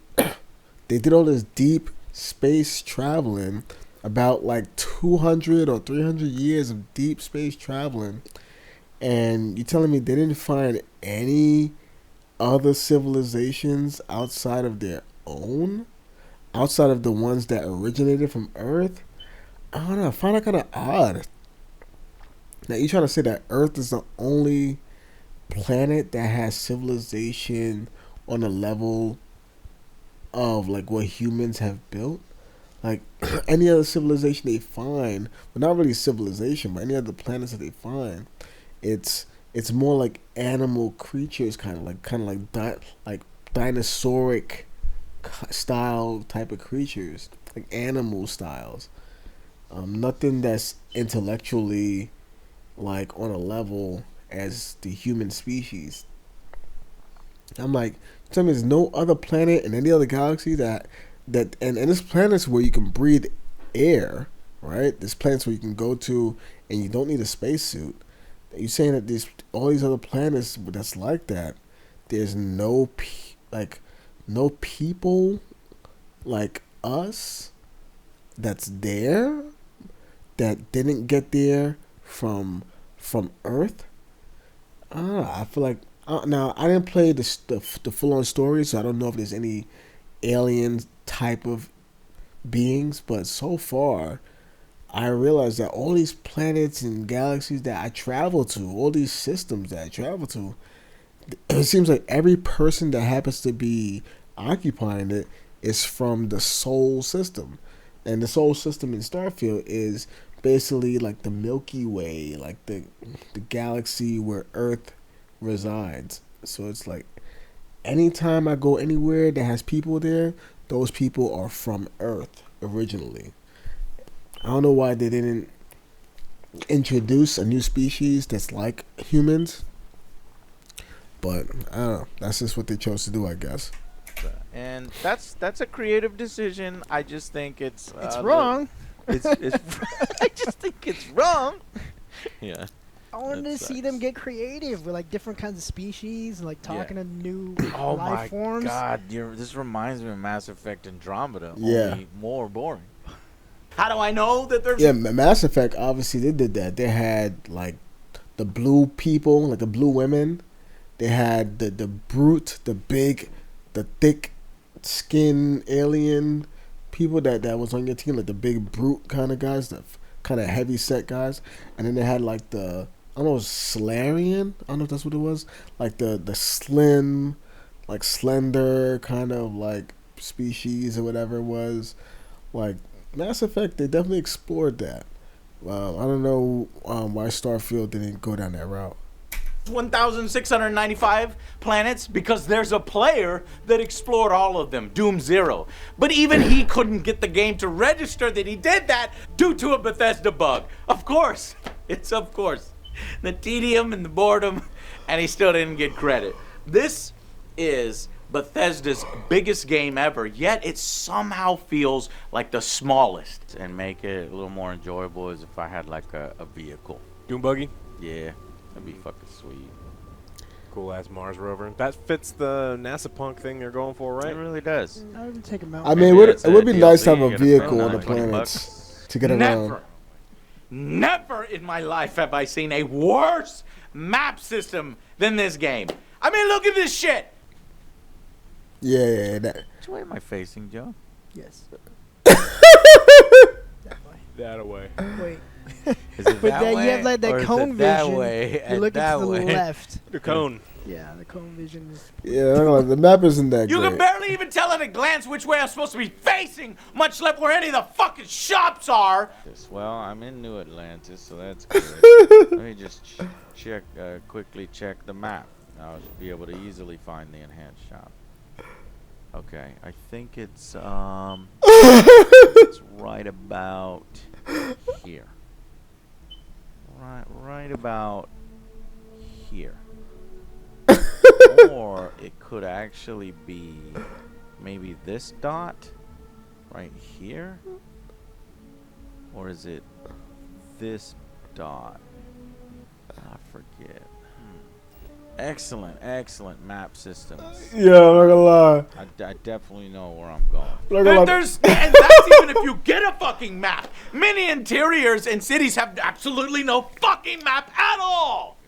they did all this deep space traveling, about like 200 or 300 years of deep space traveling, and you're telling me they didn't find any other civilizations outside of their own, outside of the ones that originated from Earth? I don't know. I find that kind of odd. Now you're trying to say that Earth is the only planet that has civilization on the level of like what humans have built? Like any other civilization they find, well, not really civilization, but any other planets that they find, it's more like animal creatures, kind of like dinosauric style type of creatures, like animal styles. Nothing that's intellectually like on a level as the human species. I'm like, tell me, there's no other planet in any other galaxy and this planet's where you can breathe air, right? There's planets where you can go to and you don't need a spacesuit. You're saying that all these other planets that's like that, there's no people like us that's there that didn't get there from Earth. I feel like now I didn't play the full on story, so I don't know if there's any alien type of beings, but so far I realized that all these planets and galaxies that I travel to, all these systems that I travel to, it seems like every person that happens to be occupying it is from the Sol system. And the Sol system in Starfield is basically like the Milky Way, like the galaxy where Earth resides. So it's like anytime I go anywhere that has people there, those people are from Earth originally. I don't know why they didn't introduce a new species that's like humans, but I don't know. That's just what they chose to do, I guess. And that's a creative decision. I just think it's wrong. It's I just think it's wrong. Yeah. I wanted to see them get creative with like different kinds of species and like talking to new Oh life my forms. God! This reminds me of Mass Effect Andromeda. Yeah. Only more boring. How do I know that there's... Yeah, Mass Effect, obviously, they did that. They had, like, the blue people, like the blue women. They had the brute, the big, the thick skin alien people that was on your team, like the big brute kind of guys, the kind of heavy set guys. And then they had, like, the, I don't know, Solarian? I don't know if that's what it was. Like, the slim, like, slender kind of, like, species or whatever it was. Like, Mass Effect, they definitely explored that. I don't know why Starfield didn't go down that route. 1,695 planets because there's a player that explored all of them, Doom Zero. But even he couldn't get the game to register that he did that due to a Bethesda bug. Of course. It's of course. The tedium and the boredom, and he still didn't get credit. This is Bethesda's biggest game ever, yet it somehow feels like the smallest. And make it a little more enjoyable as if I had like a vehicle. Doom buggy? Yeah, that'd be fucking sweet. Cool ass Mars rover. That fits the NASA punk thing they're going for, right? It really does. I would take him out. I mean, it would be nice to have a vehicle on the planets to get around. Never in my life have I seen a worse map system than this game. I mean, look at this shit. Yeah, that. Which way am I facing, Joe? Yes. That away. Wait. Is it But that then way, you have like or that is cone it that vision. way You're and looking that to the way? left. The cone. Yeah, the cone vision is. Yeah, the map isn't that You great. can barely even tell at a glance which way I'm supposed to be facing, much less where any of the fucking shops are. Well, I'm in New Atlantis, so that's good. Let me just quickly check the map. I'll be able to easily find the enhanced shop. Okay, I think it's it's right about here. Right about here. Or it could actually be maybe this dot right here. Or is it this dot? I forget. Excellent map systems. Yeah, I'm not gonna lie. I definitely know where I'm going. Not gonna lie. And that's even if you get a fucking map. Many interiors and cities have absolutely no fucking map at all.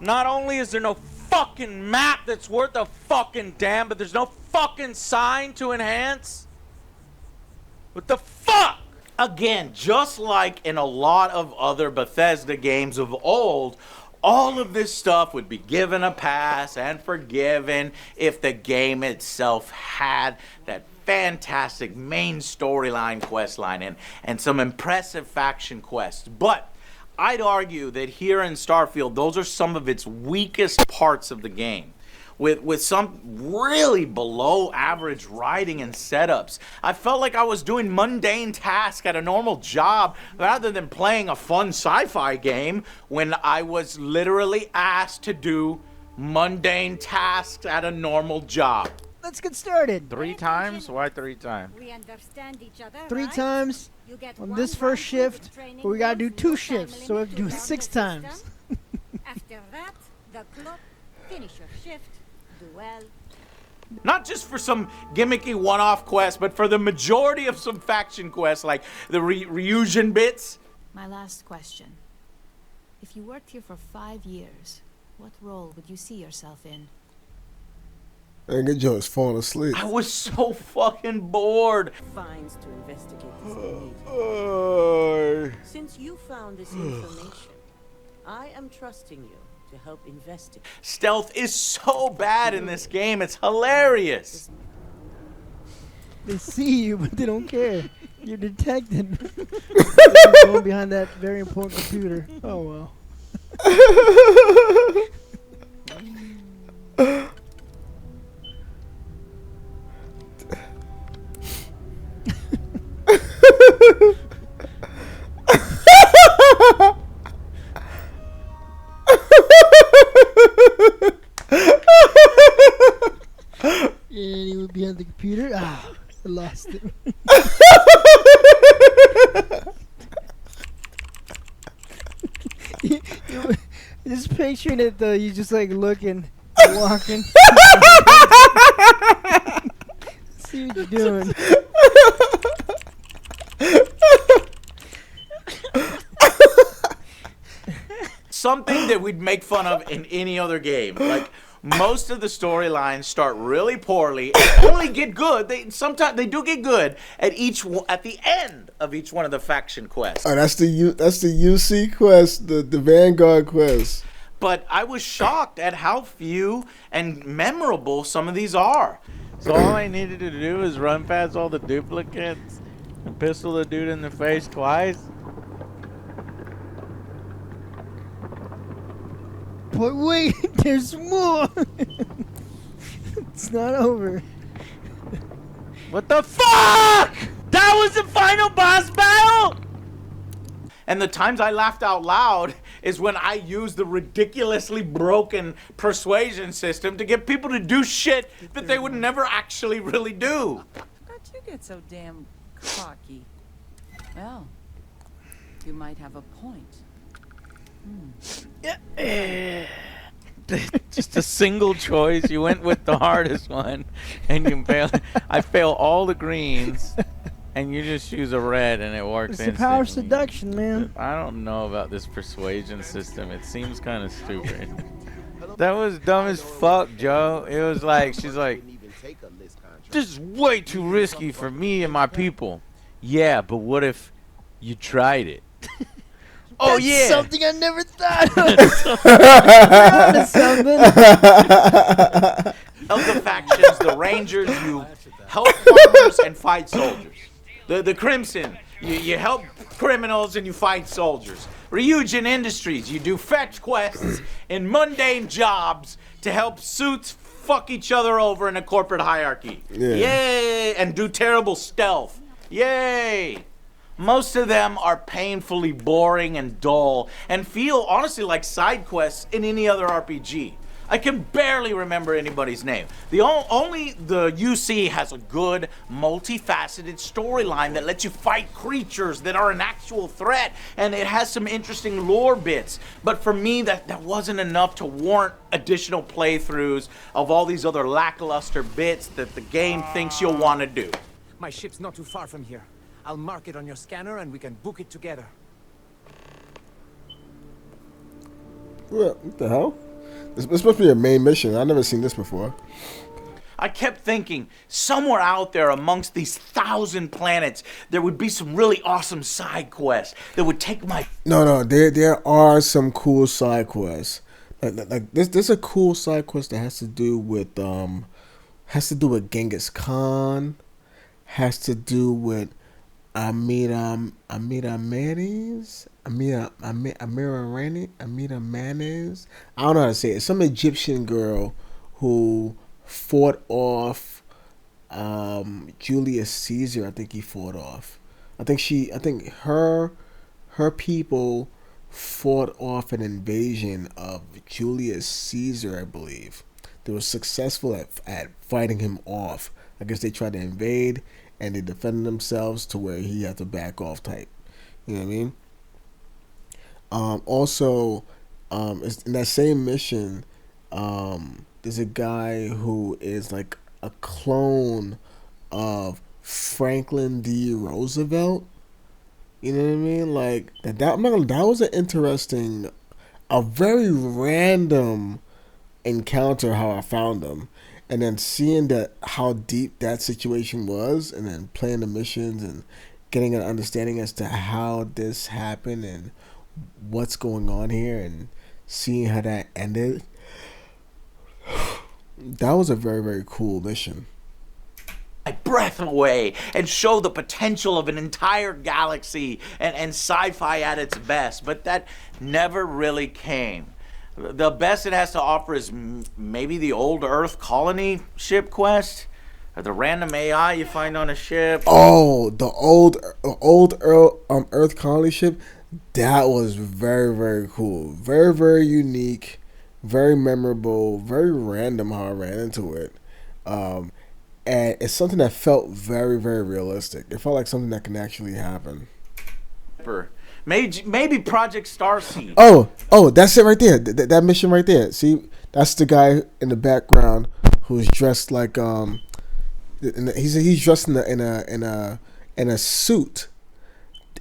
Not only is there no fucking map that's worth a fucking damn, but there's no fucking sign to enhance. What the fuck? Again, just like in a lot of other Bethesda games of old, all of this stuff would be given a pass and forgiven if the game itself had that fantastic main storyline quest line and some impressive faction quests. But I'd argue that here in Starfield, those are some of its weakest parts of the game. With some really below average writing and setups. I felt like I was doing mundane tasks at a normal job rather than playing a fun sci-fi game when I was literally asked to do mundane tasks at a normal job. Let's get started. 3 times? Why 3 times? We understand each other, 3 right? times You get on one this round first shift, of training but we gotta do wheels, 2 no shifts, time so we have to do limit it to 6 learn the times. After that, the clock, finish your shift, do well. Not just for some gimmicky one-off quest, but for the majority of some faction quests, like the reunion bits. My last question. If you worked here for 5 years, what role would you see yourself in? And good Joe is falling asleep. I was so fucking bored. Finds to investigate this need. Since you found this information, I am trusting you to help investigate. Stealth is so bad in this game, it's hilarious. They see you, but they don't care. You're detected. You're going behind that very important computer. Oh well. And he was behind the computer. Ah, I lost it. Just picturing it though, you just like looking, walking. See what you're doing. Something that we'd make fun of in any other game. Like, most of the storylines start really poorly and only get good. They do get good at the end of each one of the faction quests. Oh, that's the UC quest, the Vanguard quest. But I was shocked at how few and memorable some of these are. So all I needed to do is run past all the duplicates and pistol the dude in the face twice. But wait, there's more. It's not over. What the fuck? That was the final boss battle? And the times I laughed out loud is when I used the ridiculously broken persuasion system to get people to do shit that they would never actually really do. How'd you get so damn cocky? Well, you might have a point. Just a single choice. You went with the hardest one, and you fail. I fail all the greens, and you just choose a red, and it works. It's the power of instantly. seduction, man. I don't know about this persuasion system. It seems kind of stupid. That was dumb as fuck, Joe. It was like, she's like, this is way too risky for me and my people. Yeah, but what if you tried it? Oh, That's yeah. something I never thought of. Of the factions, the Rangers, you help farmers and fight soldiers. The Crimson, you help criminals and you fight soldiers. Ryujin Industries, you do fetch quests and mundane jobs to help suits fuck each other over in a corporate hierarchy. Yeah. Yay! And do terrible stealth. Yay! Most of them are painfully boring and dull and feel honestly like side quests in any other RPG. I can barely remember anybody's name. Only the UC has a good, multifaceted storyline that lets you fight creatures that are an actual threat, and it has some interesting lore bits. But for me, that wasn't enough to warrant additional playthroughs of all these other lackluster bits that the game thinks you'll want to do. My ship's not too far from here. I'll mark it on your scanner and we can book it together. What the hell? This must be a main mission. I've never seen this before. I kept thinking, somewhere out there amongst these 1,000 planets, there would be some really awesome side quests that would take my... No, there are some cool side quests. Like there's a cool side quest that has to do with Genghis Khan, has to do with Amira Manes. I don't know how to say it. Some Egyptian girl who fought off Julius Caesar. I think he fought off. I think her people fought off an invasion of Julius Caesar, I believe. They were successful at fighting him off. I guess they tried to invade and they defended themselves to where he had to back off type. You know what I mean? Also, in that same mission, there's a guy who is like a clone of Franklin D. Roosevelt. You know what I mean? Like that was an interesting, a very random encounter how I found him. And then seeing that how deep that situation was, and then playing the missions and getting an understanding as to how this happened and what's going on here, and seeing how that ended, that was a very, very cool mission. My breath away and show the potential of an entire galaxy and sci-fi at its best, but that never really came. The best it has to offer is maybe the old Earth colony ship quest, or the random AI you find on a ship. Oh, the old Earth colony ship. That was very, very cool. Very, very unique. Very memorable. Very random how I ran into it. And it's something that felt very, very realistic. It felt like something that can actually happen. Maybe Project Starseed. Oh, that's it right there. That mission right there. See, that's the guy in the background who's dressed like he's dressed in a suit.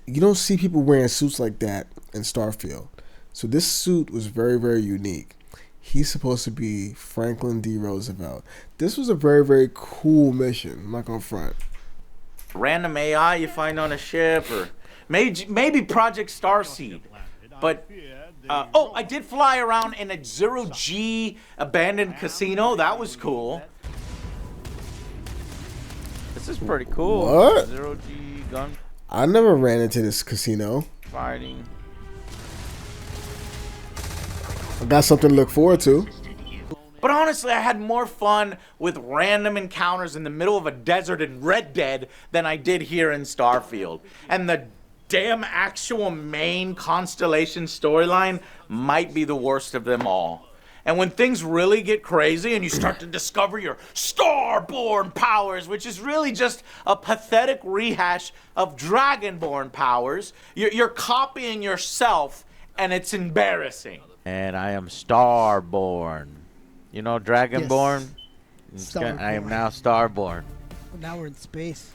You don't see people wearing suits like that in Starfield. So this suit was very, very unique. He's supposed to be Franklin D. Roosevelt. This was a very, very cool mission. I'm not gonna front. Random AI you find on a ship, or maybe Project Starseed. But I did fly around in a 0G abandoned casino. That was cool. This is pretty cool. What? 0G gun I never ran into this casino. fighting. I got something to look forward to. But honestly, I had more fun with random encounters in the middle of a desert in Red Dead than I did here in Starfield. And the damn actual main constellation storyline might be the worst of them all. And when things really get crazy and you start to discover your Starborn powers, which is really just a pathetic rehash of Dragonborn powers, you're copying yourself, and it's embarrassing. And I am Starborn. You know Dragonborn? Starborn. I am now Starborn. But now we're in space.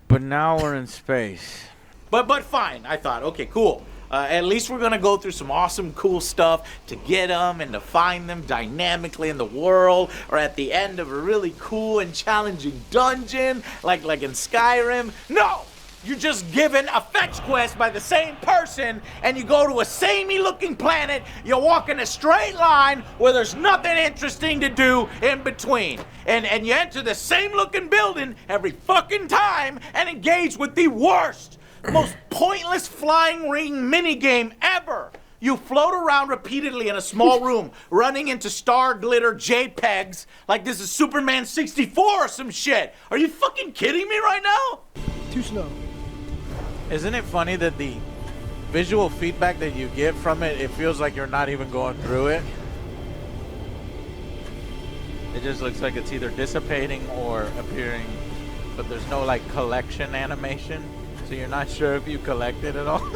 But now we're in space. But fine, I thought, okay, cool. At least we're gonna go through some awesome, cool stuff to get them and to find them dynamically in the world, or at the end of a really cool and challenging dungeon, like in Skyrim. No! You're just given a fetch quest by the same person, and you go to a samey-looking planet, you walk in a straight line where there's nothing interesting to do in between. And you enter the same-looking building every fucking time and engage with the worst, most pointless flying ring minigame ever. You float around repeatedly in a small room, running into star glitter JPEGs like this is Superman 64 or some shit. Are you fucking kidding me right now? Too slow. Isn't it funny that the visual feedback that you get from it, it feels like you're not even going through it? It just looks like it's either dissipating or appearing, but there's no like collection animation, so you're not sure if you collect it at all.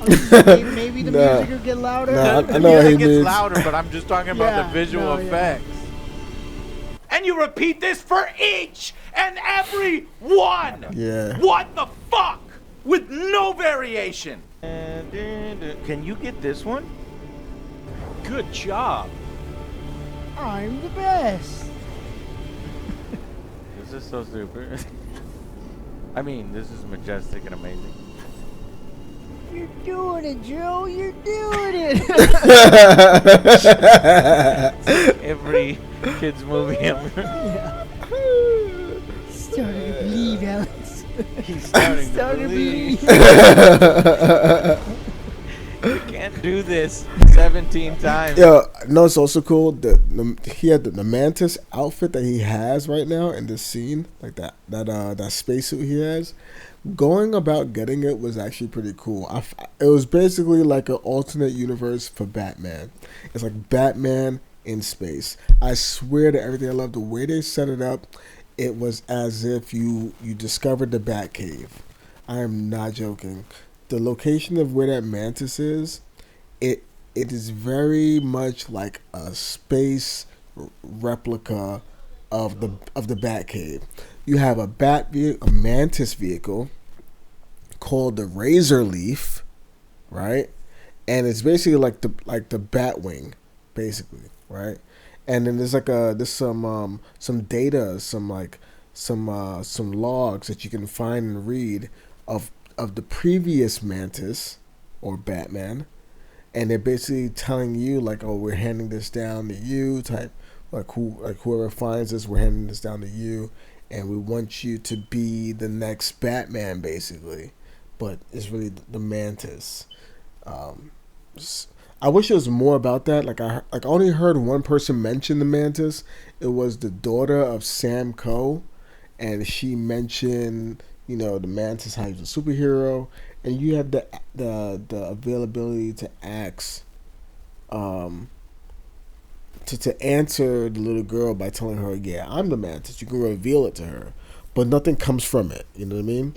Maybe the music will get louder. The music gets louder, but I'm just talking about the visual effects. And you repeat this for each and every one. Yeah. What the fuck? With no variation. Can you get this one? Good job. I'm the best. This is so super. I mean, this is majestic and amazing. You're doing it, Joe. You're doing it. Every kids movie ever. Yeah. Starting to believe, Alex. He's starting to believe. You can't do this 17 times. Yo, no, it's also cool. He had the Mantis outfit that he has right now in this scene, like that spacesuit he has. Going about getting it was actually pretty cool. It was basically like an alternate universe for Batman. It's like Batman in space. I swear to everything, I love the way they set it up. It was as if you discovered the Batcave. I am not joking. The location of where that Mantis is, it is very much like a space replica of the Batcave. You have a Mantis vehicle called the Razor Leaf, right? And it's basically like the Batwing, basically, right? And then there's some data, some logs that you can find and read of the previous Mantis or Batman, and they're basically telling you like, oh, we're handing this down to you, type whoever finds this, we're handing this down to you, and we want you to be the next Batman, basically. But it's really the Mantis. I wish there was more about that. I only heard one person mention the Mantis. It was the daughter of Sam Coe, and she mentioned, the Mantis, how he's a superhero, and you have the availability to ask, to answer the little girl by telling her, yeah, I'm the Mantis. You can reveal it to her, but nothing comes from it. You know what I mean?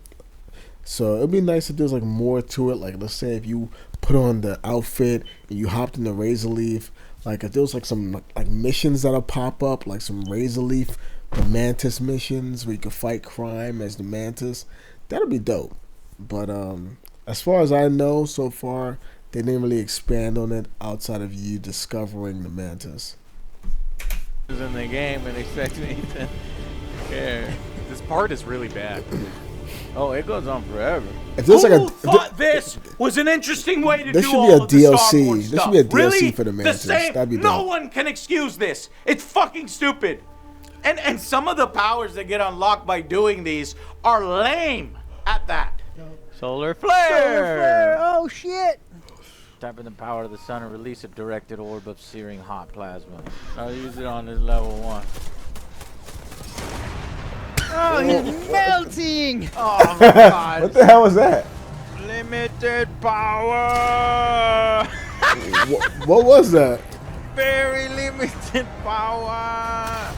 So it'd be nice if there's more to it. Like, let's say if you put on the outfit and you hopped in the Razor Leaf, like if there was some missions that'll pop up, like some Razor Leaf, the Mantis missions where you could fight crime as the Mantis, that'd be dope. But as far as I know so far, they didn't really expand on it outside of you discovering the Mantis. In the game and expect me to care. This part is really bad. Oh, it goes on forever. Who thought this was an interesting way to do all of the Starborn stuff? There should be a DLC really? for the Mantis. That'd be dope. No one can excuse this. It's fucking stupid. And some of the powers that get unlocked by doing these are lame at that. Solar flare! Oh shit! Tap in the power of the sun and release a directed orb of searing hot plasma. I'll use it on this level 1. Oh, he's melting! Oh my god. What the hell was that? limited power. What was that? Very limited power.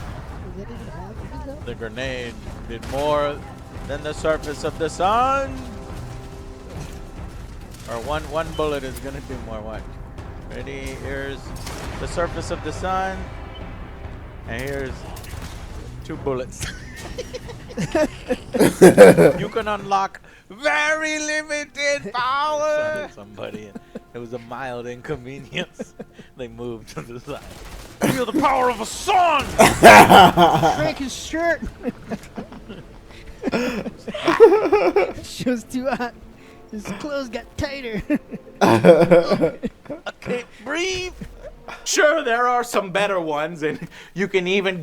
The grenade did more than the surface of the sun. Or one bullet is gonna do more. What? Ready? Here's the surface of the sun, and here's 2 bullets. You can unlock very limited power. Somebody, it was a mild inconvenience. They moved to the side. Feel the power of a sun. Shrank his shirt. She was too hot. His clothes got tighter. I can't breathe. Sure, there are some better ones, and you can even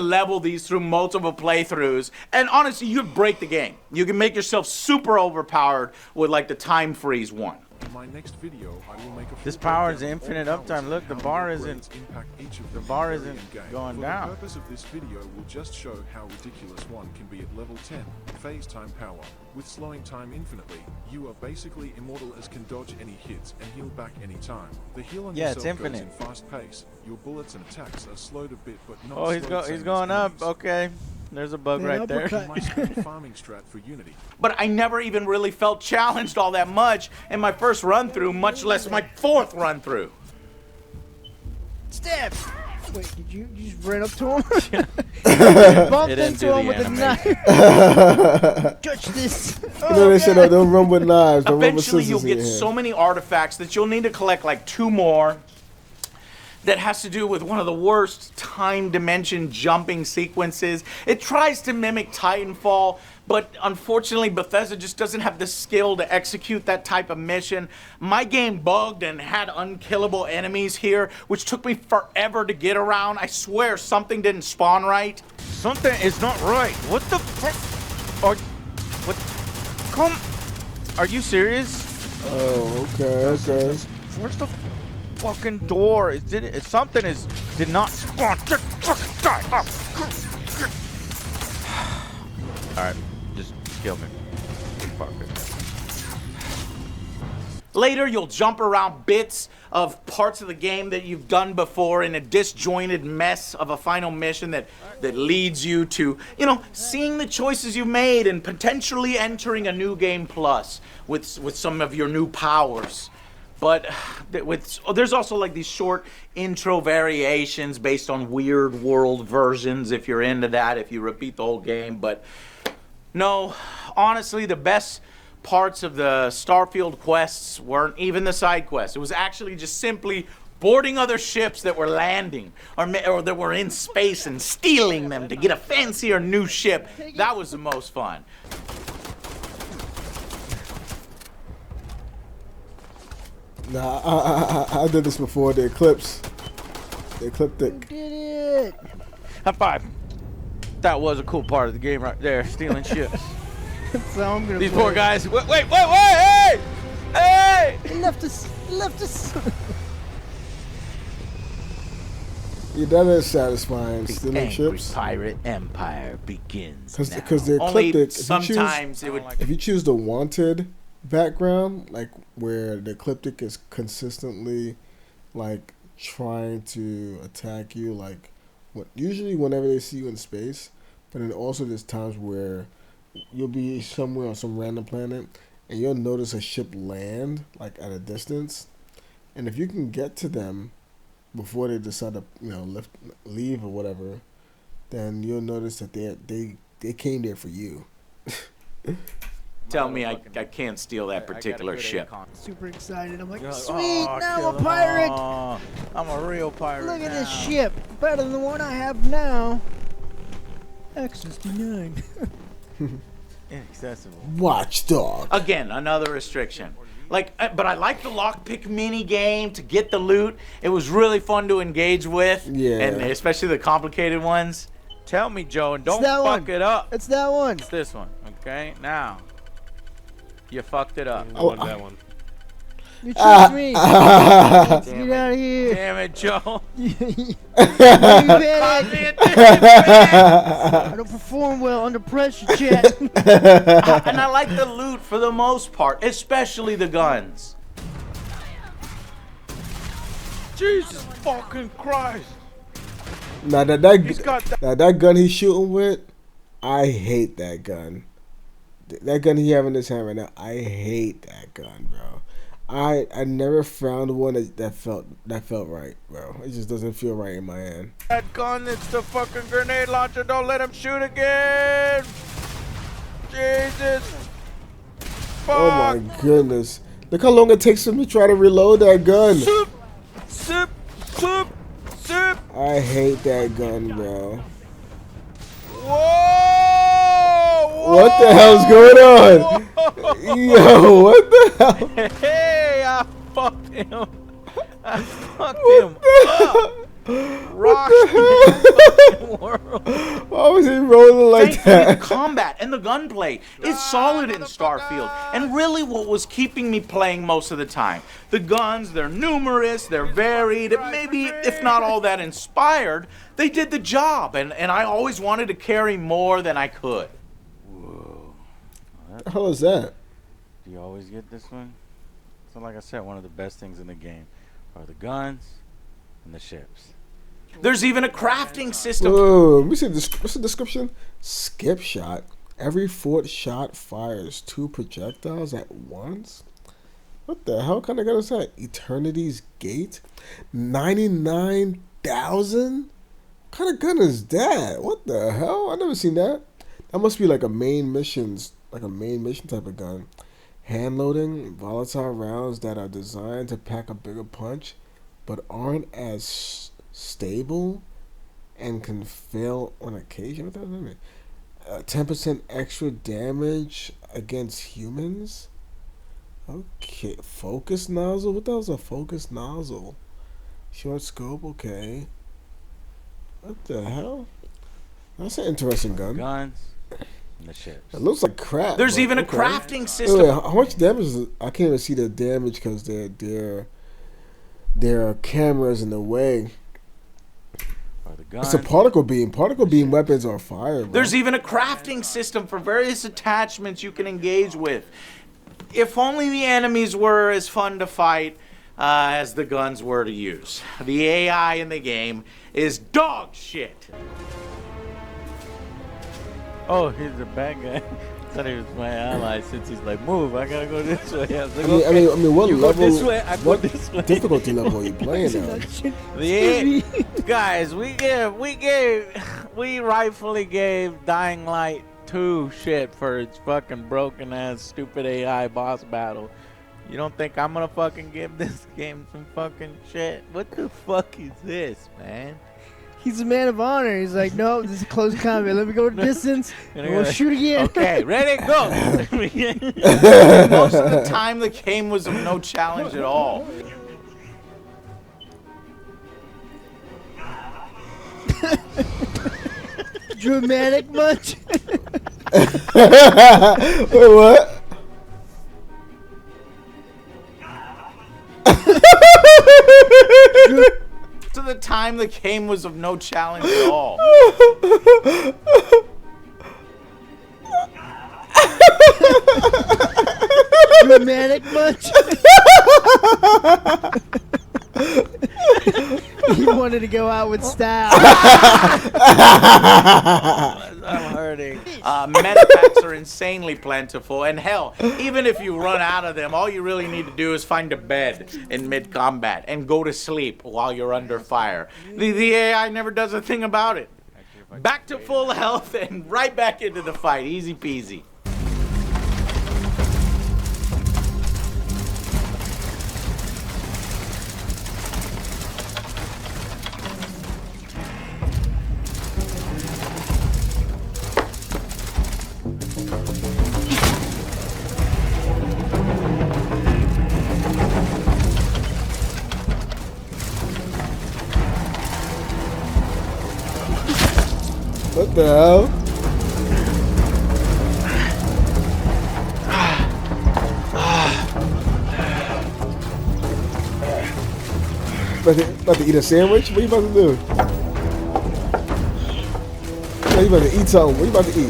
level these through multiple playthroughs. And honestly, you'd break the game. You can make yourself super overpowered with like the time freeze one. In my next video, I will make a This power is infinite uptime. Look, the bar isn't going down. The purpose of this video will just show how ridiculous one can be at level 10, phase time power. With slowing time infinitely, you are basically immortal as can dodge any hits and heal back any time. The heal on yourself goes in fast pace. Your bullets and attacks are slowed a bit, but not Oh, he's going up. Okay. There's a bug right there. Farming strat for Unity. But I never even really felt challenged all that much in my first run through, much less my 4th run through. Stab! Wait, did you just run up to him? Bumped It into him the with a animation. knife. Touch this. You know they said, "Oh, don't run with knives. Don't run with Eventually, scissors." you'll in get your hand. so many artifacts that you'll need to collect like 2 more. That has to do with one of the worst time dimension jumping sequences. It tries to mimic Titanfall, but unfortunately Bethesda just doesn't have the skill to execute that type of mission. My game bugged and had unkillable enemies here, which took me forever to get around. I swear something didn't spawn right. Something is not right. What the fuck? What? Come. Are you serious? Oh, okay. Where's the fucking door? Something did not spawn. Get fucking die up. Alright, just kill me. Fuck it. Later, you'll jump around bits of parts of the game that you've done before in a disjointed mess of a final mission that leads you to, seeing the choices you've made and potentially entering a new game plus with some of your new powers. But there's also like these short intro variations based on weird world versions if you're into that, if you repeat the whole game. But no, honestly, the best parts of the Starfield quests weren't even the side quests. It was actually just simply boarding other ships that were landing or that were in space and stealing them to get a fancier new ship. That was the most fun. Nah, I did this before. The Eclipse. The Ecliptic. Did it. High five. That was a cool part of the game right there, stealing ships. That's how I'm gonna These play. poor guys. Wait, hey! Hey! He left us. Yeah, that is satisfying. The Stealing angry ships. pirate empire begins now. Because the Only Ecliptic. sometimes it would. If you choose the wanted background, like where the Ecliptic is consistently like trying to attack you, like usually whenever they see you in space, but then also there's times where you'll be somewhere on some random planet and you'll notice a ship land like at a distance, and if you can get to them before they decide to leave or whatever, then you'll notice that they came there for you. Tell me I can't steal that particular ship. Super excited. I'm like, You're like, sweet, "Oh, now kill I'm a them pirate. all. I'm a real pirate. Look at this now." ship. Better than the one I have now. X69. Inaccessible. Watchdog. Again, another restriction. But I like the lockpick mini game to get the loot. It was really fun to engage with. Yeah. And especially the complicated ones. Tell me, Joe, and don't It's that fuck one. it up. It's that one. It's this one, okay? Now, you fucked it up. I won that one. You tricked me. Let's get out of here. Damn it, Joe. I don't perform well under pressure, Chet. And I like the loot for the most part, especially the guns. Jesus fucking Christ. Now that gun he's shooting with, I hate that gun. That gun he have in his hand right now, I hate that gun, bro. I never found one that felt right, bro. It just doesn't feel right in my hand. That gun, it's the fucking grenade launcher. Don't let him shoot again. Jesus. Fuck. Oh my goodness. Look how long it takes him to try to reload that gun. Soup, soup, soup, soup. I hate that gun, bro. Whoa! What the hell's going on? Yo, what the hell? Hey, I fucked him. I fucked him up. Rock the world. Why was he rolling like Thankfully, that? the combat and the gunplay is solid in Starfield, and really what was keeping me playing most of the time. The guns, they're numerous, they're varied, maybe if not all that inspired, they did the job, and I always wanted to carry more than I could. Whoa. What the hell is that? Do you always get this one? So like I said, one of the best things in the game are the guns and the ships. There's even a crafting system. Whoa, let me see what's the description? Skip shot. Every fourth shot fires 2 projectiles at once? What the hell kind of gun is that? Eternity's Gate? 99,000? What kind of gun is that? What the hell? I never seen that. That must be like a main mission type of gun. Hand loading, volatile rounds that are designed to pack a bigger punch, but aren't as stable and can fail on occasion. What does that mean? 10% extra damage against humans. Okay, focus nozzle. What the hell's a focus nozzle? Short scope. Okay. What the hell? That's an interesting gun. Guns and the ships. It looks like crap. There's even a crafting system. Wait, how much damage is it? I can't even see the damage because there are cameras in the way. It's a particle beam. Particle beam weapons are fire, bro. There's even a crafting system for various attachments you can engage with. If only the enemies were as fun to fight as the guns were to use. The AI in the game is dog shit. Oh, he's a bad guy. I thought he was my ally since he's like, move, I gotta go this way. I was like, I mean, what you level? go this way, I go What this way. difficulty level are you playing at? Guys, we rightfully gave Dying Light 2 shit for its fucking broken ass stupid AI boss battle. You don't think I'm gonna fucking give this game some fucking shit? What the fuck is this, man? He's a man of honor. He's like, no, this is close combat. Let me go to distance. And we'll shoot again. Okay, ready, go. Most of the time, the game was of no challenge at all. Dramatic much? Wait, what? Most of the time, the game was of no challenge at all. Dramatic much? He wanted to go out with style. I'm hurting. Medipacks are insanely plentiful, and hell, even if you run out of them, all you really need to do is find a bed in mid-combat and go to sleep while you're under fire. The AI never does a thing about it. Back to full health and right back into the fight, easy peasy. What the hell? About to eat a sandwich? What are you about to do? No, you about to eat something. What are you about to eat?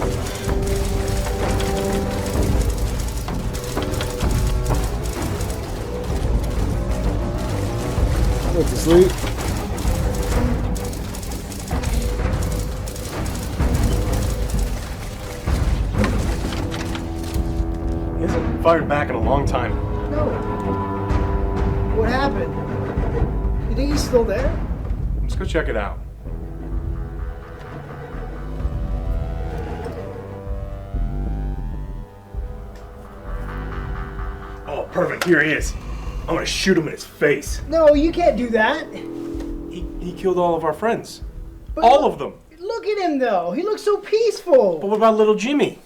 Went to sleep. He hasn't fired back in a long time. No. What happened? You think he's still there? Let's go check it out. Oh, perfect. Here he is. I'm gonna shoot him in his face. No, you can't do that. He killed all of our friends. All of them. Look at him, though. He looks so peaceful. But what about little Jimmy?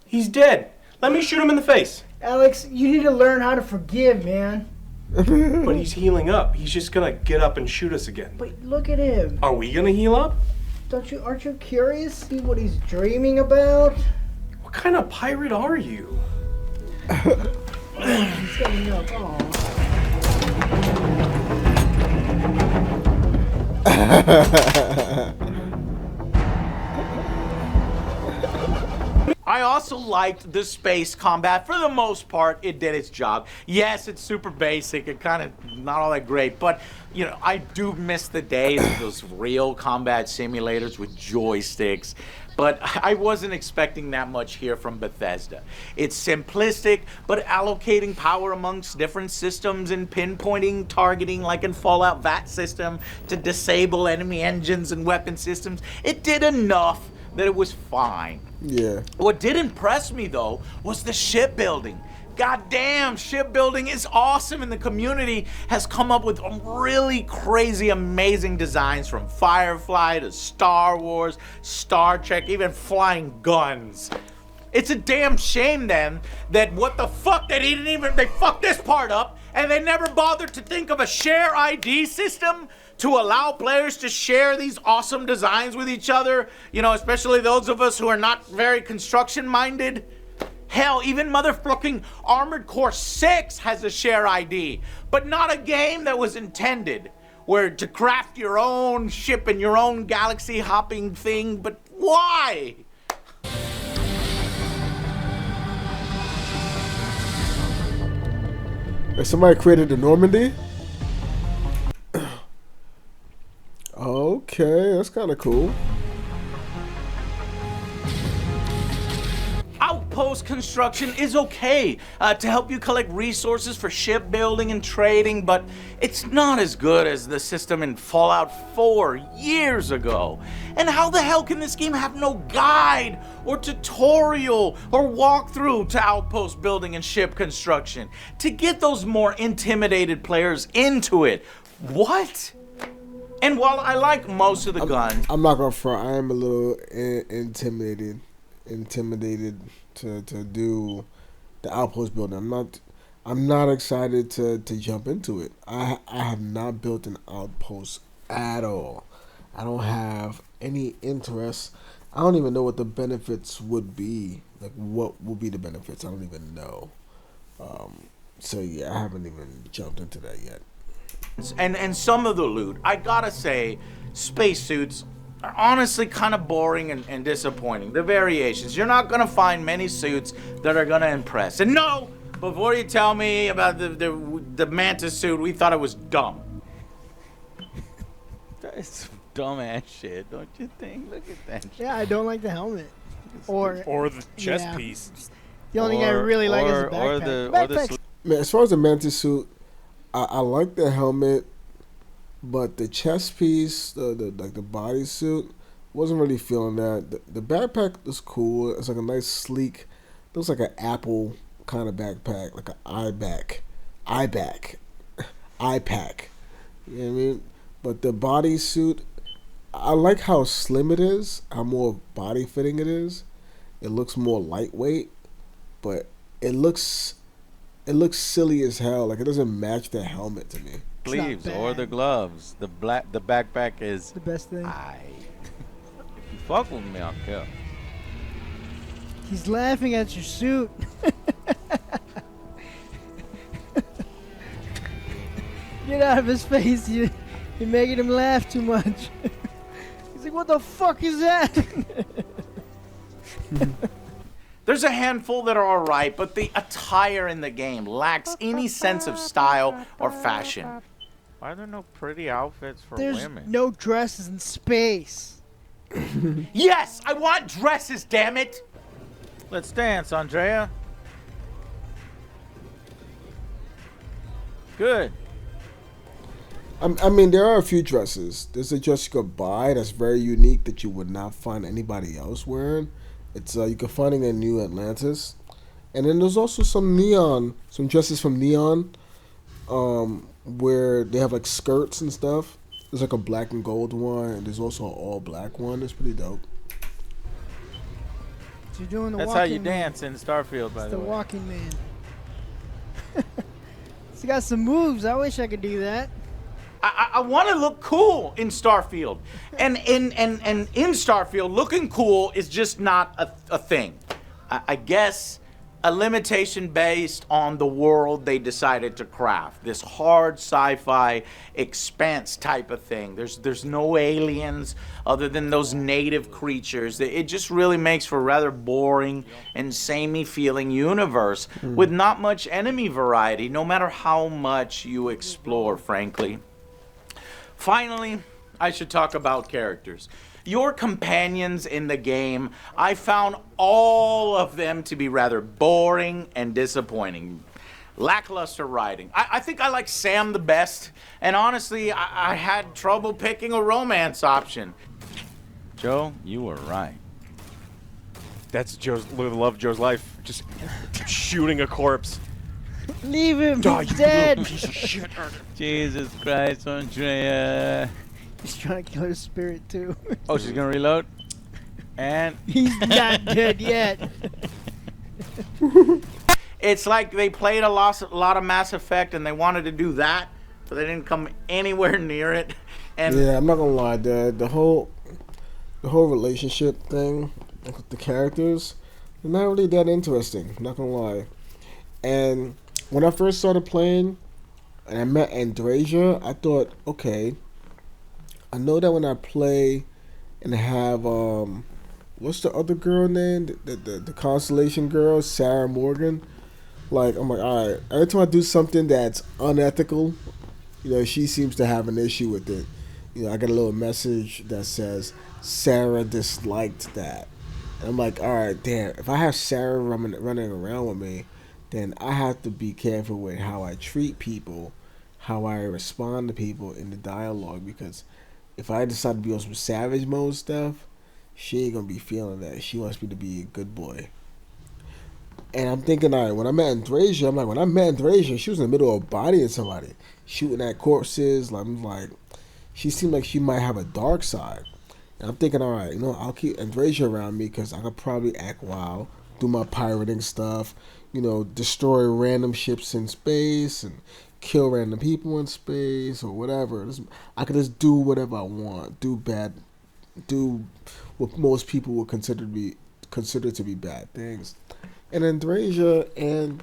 He's dead. Let me shoot him in the face. Alex, you need to learn how to forgive, man. But he's healing up. He's just gonna get up and shoot us again. But look at him. Are we gonna heal up? Aren't you curious? See what he's dreaming about? What kind of pirate are you? He's getting up. Oh. I also liked the space combat. For the most part, it did its job. Yes, it's super basic and kind of not all that great, but you know, I do miss the days of those real combat simulators with joysticks. But I wasn't expecting that much here from Bethesda. It's simplistic, but allocating power amongst different systems and pinpointing targeting like in Fallout VAT system to disable enemy engines and weapon systems. It did enough that it was fine. Yeah. What did impress me though was the shipbuilding. God damn, shipbuilding is awesome, and the community has come up with really crazy, amazing designs from Firefly to Star Wars, Star Trek, even flying guns. It's a damn shame then that what the fuck they fucked this part up, and they never bothered to think of a share ID system to allow players to share these awesome designs with each other, you know, especially those of us who are not very construction minded. Hell, even motherfucking Armored Core 6 has a share ID, but not a game that was intended where to craft your own ship and your own galaxy hopping thing, but why? Somebody created the Normandy? Okay, that's kind of cool. Outpost construction is okay to help you collect resources for shipbuilding and trading, but it's not as good as the system in Fallout 4 years ago. And how the hell can this game have no guide or tutorial or walkthrough to outpost building and ship construction to get those more intimidated players into it? What? And while I like most of the guns, I'm not gonna front. I am a little intimidated to do the outpost building. I'm not excited to jump into it. I have not built an outpost at all. I don't have any interest. I don't even know what the benefits would be. Like, what will be the benefits? I don't even know. So yeah, I haven't even jumped into that yet. and some of the loot, I gotta say, spacesuits are honestly kind of boring and disappointing. The variations, you're not gonna find many suits that are gonna impress. And no, before you tell me about the mantis suit, we thought it was dumb. That's some dumbass shit, don't you think? Look at that shit. Yeah, I don't like the helmet. Or the chest piece. The only thing I really like is the backpack. Man, as far as the mantis suit, I like the helmet, but the chest piece, the bodysuit, wasn't really feeling that. The backpack was cool. It's like a nice sleek, looks like an Apple kind of backpack, like an iPack. You know what I mean? But the bodysuit, I like how slim it is, how more body fitting it is. It looks more lightweight, but it looks silly as hell. Like, it doesn't match the helmet to me. Sleeves or the gloves. The backpack is the best thing. If you fuck with me, I'll kill. He's laughing at your suit. Get out of his face. You're making him laugh too much. He's like, what the fuck is that? There's a handful that are alright, but the attire in the game lacks any sense of style or fashion. Why are there no pretty outfits for There's women? no dresses in space. Yes, I want dresses, damn it! Let's dance, Andrea. Good. I mean, there are a few dresses. There's a dress you could buy that's very unique that you would not find anybody else wearing. It's you can find it in New Atlantis, and then there's also some dresses from Neon, where they have like skirts and stuff. There's like a black and gold one, and there's also an all black one. It's pretty dope. So you're doing the That's walking how you man. dance in Starfield, by It's the the way. walking man. He's got some moves. I wish I could do that. I want to look cool in Starfield. And in Starfield, looking cool is just not a thing. I guess a limitation based on the world they decided to craft. This hard sci-fi expanse type of thing. There's no aliens other than those native creatures. It just really makes for a rather boring and samey feeling universe with not much enemy variety, no matter how much you explore, frankly. Finally, I should talk about characters. Your companions in the game, I found all of them to be rather boring and disappointing. Lackluster writing. I think I like Sam the best, and honestly, I had trouble picking a romance option. Joe, you were right. That's love Joe's life. Just shooting a corpse. Leave him. Die, He's you dead. little piece of shit. Jesus Christ, Andrea. He's trying to kill her spirit too. Oh, she's gonna reload? And He's not dead yet. It's like they played a lot of Mass Effect and they wanted to do that, but they didn't come anywhere near it. And Yeah, I'm not gonna lie, the whole relationship thing with the characters, they're not really that interesting. I'm not gonna lie. And when I first started playing, and I met Andrasia, I thought, okay, I know that when I play and have what's the other girl name? The Constellation girl, Sarah Morgan. Like, I'm like, all right. Every time I do something that's unethical, she seems to have an issue with it. I get a little message that says Sarah disliked that, and I'm like, all right, damn. If I have Sarah running around with me, then I have to be careful with how I treat people, how I respond to people in the dialogue, because if I decide to be on some savage mode stuff, she ain't gonna be feeling that. She wants me to be a good boy. And I'm thinking, all right, when I met Andrasia, she was in the middle of bodying somebody, shooting at corpses. I'm like, she seemed like she might have a dark side. And I'm thinking, all right, I'll keep Andrasia around me because I could probably act wild, do my pirating stuff, destroy random ships in space and kill random people in space or whatever. I could just do whatever I want, do what most people would consider to be bad things. And Andrasia, and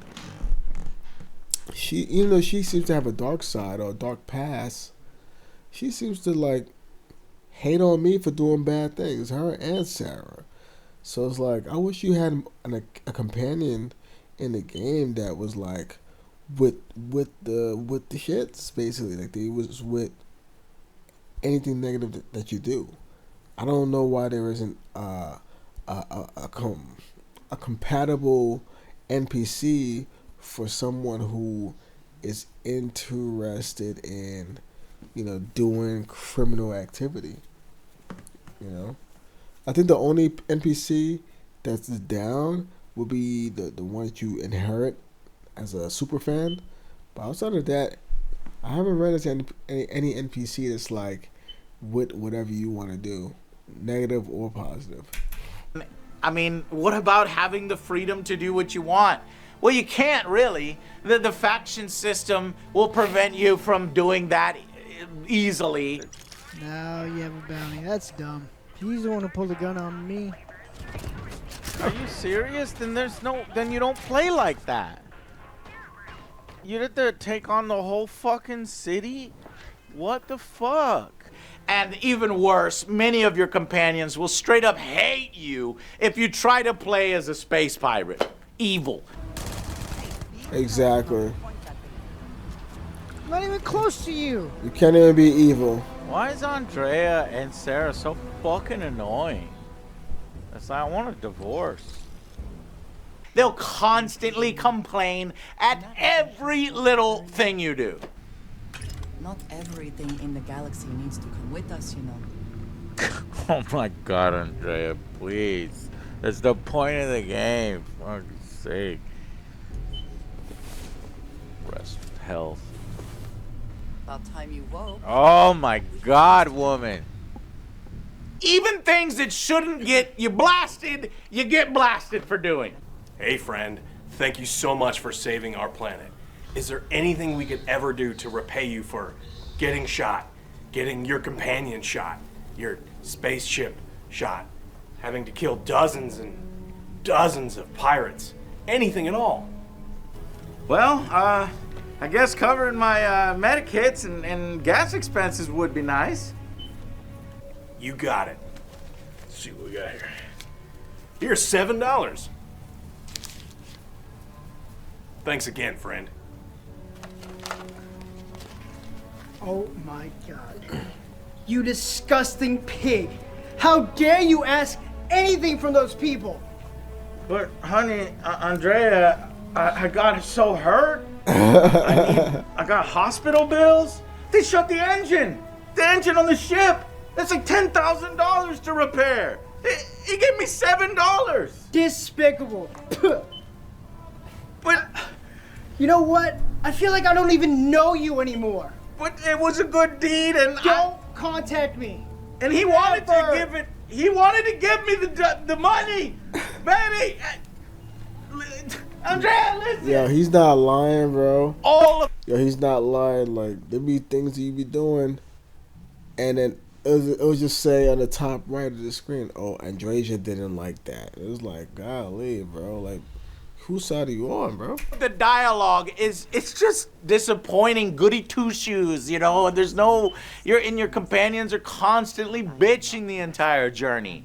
she, even though she seems to have a dark side or a dark past, she seems to hate on me for doing bad things. Her and Sarah. So it's like, I wish you had a companion in the game that was like with the shits, basically. Like they was with anything negative that you do. I don't know why there isn't a compatible NPC for someone who is interested in, doing criminal activity. I think the only NPC that's down will be the one that you inherit as a super fan. But outside of that, I haven't run into any NPC that's like with whatever you want to do, negative or positive. I mean, what about having the freedom to do what you want? Well, you can't really. The faction system will prevent you from doing that easily. Now you have a bounty. That's dumb. He's the one who pulled the gun on me. Are you serious? Then you don't play like that. You had to take on the whole fucking city? What the fuck? And even worse, many of your companions will straight up hate you if you try to play as a space pirate. Evil. Exactly. Not even close to you. You can't even be evil. Why is Andrea and Sarah so fucking annoying? It's like, I want a divorce. They'll constantly complain at every little thing you do. Not everything in the galaxy needs to come with us, you know. Oh my god, Andrea, please. That's the point of the game. For fuck's sake. Rest health. About time you woke. Oh my god, woman. Even things that shouldn't get you blasted, you get blasted for doing. Hey, friend. Thank you so much for saving our planet. Is there anything we could ever do to repay you for getting shot, getting your companion shot, your spaceship shot, having to kill dozens and dozens of pirates? Anything at all? Well, I guess covering my medic hits and gas expenses would be nice. You got it. Let's see what we got here. Here's $7. Thanks again, friend. Oh my god. You disgusting pig. How dare you ask anything from those people? But, honey, Andrea, I got so hurt. I got hospital bills. They shut the engine on the ship. That's like $10,000 to repair. He gave me $7. Despicable. But you know what? I feel like I don't even know you anymore. But it was a good deed, and don't contact me. And he wanted to give it. He wanted to give me the money, baby. Andrea, listen. Yo, he's not lying, bro. All of Yo, he's not lying. Like, there be things that you be doing, and then it was just say on the top right of the screen, oh, Andrea didn't like that. It was like, golly, bro. Like, whose side are you on, bro? the dialogue it's just disappointing. Goody two shoes, you know. And there's no your companions are constantly bitching the entire journey.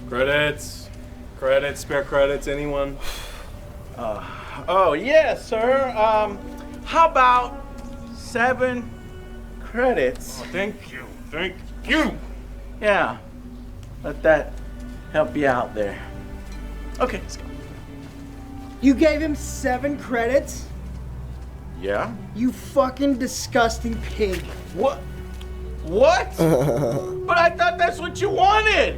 Credits, spare credits, anyone? Oh yes, sir. How about 7 credits? Oh, thank you. Yeah, let that help you out there. Okay, let's go. You gave him 7 credits? Yeah. You fucking disgusting pig. What? But I thought that's what you wanted.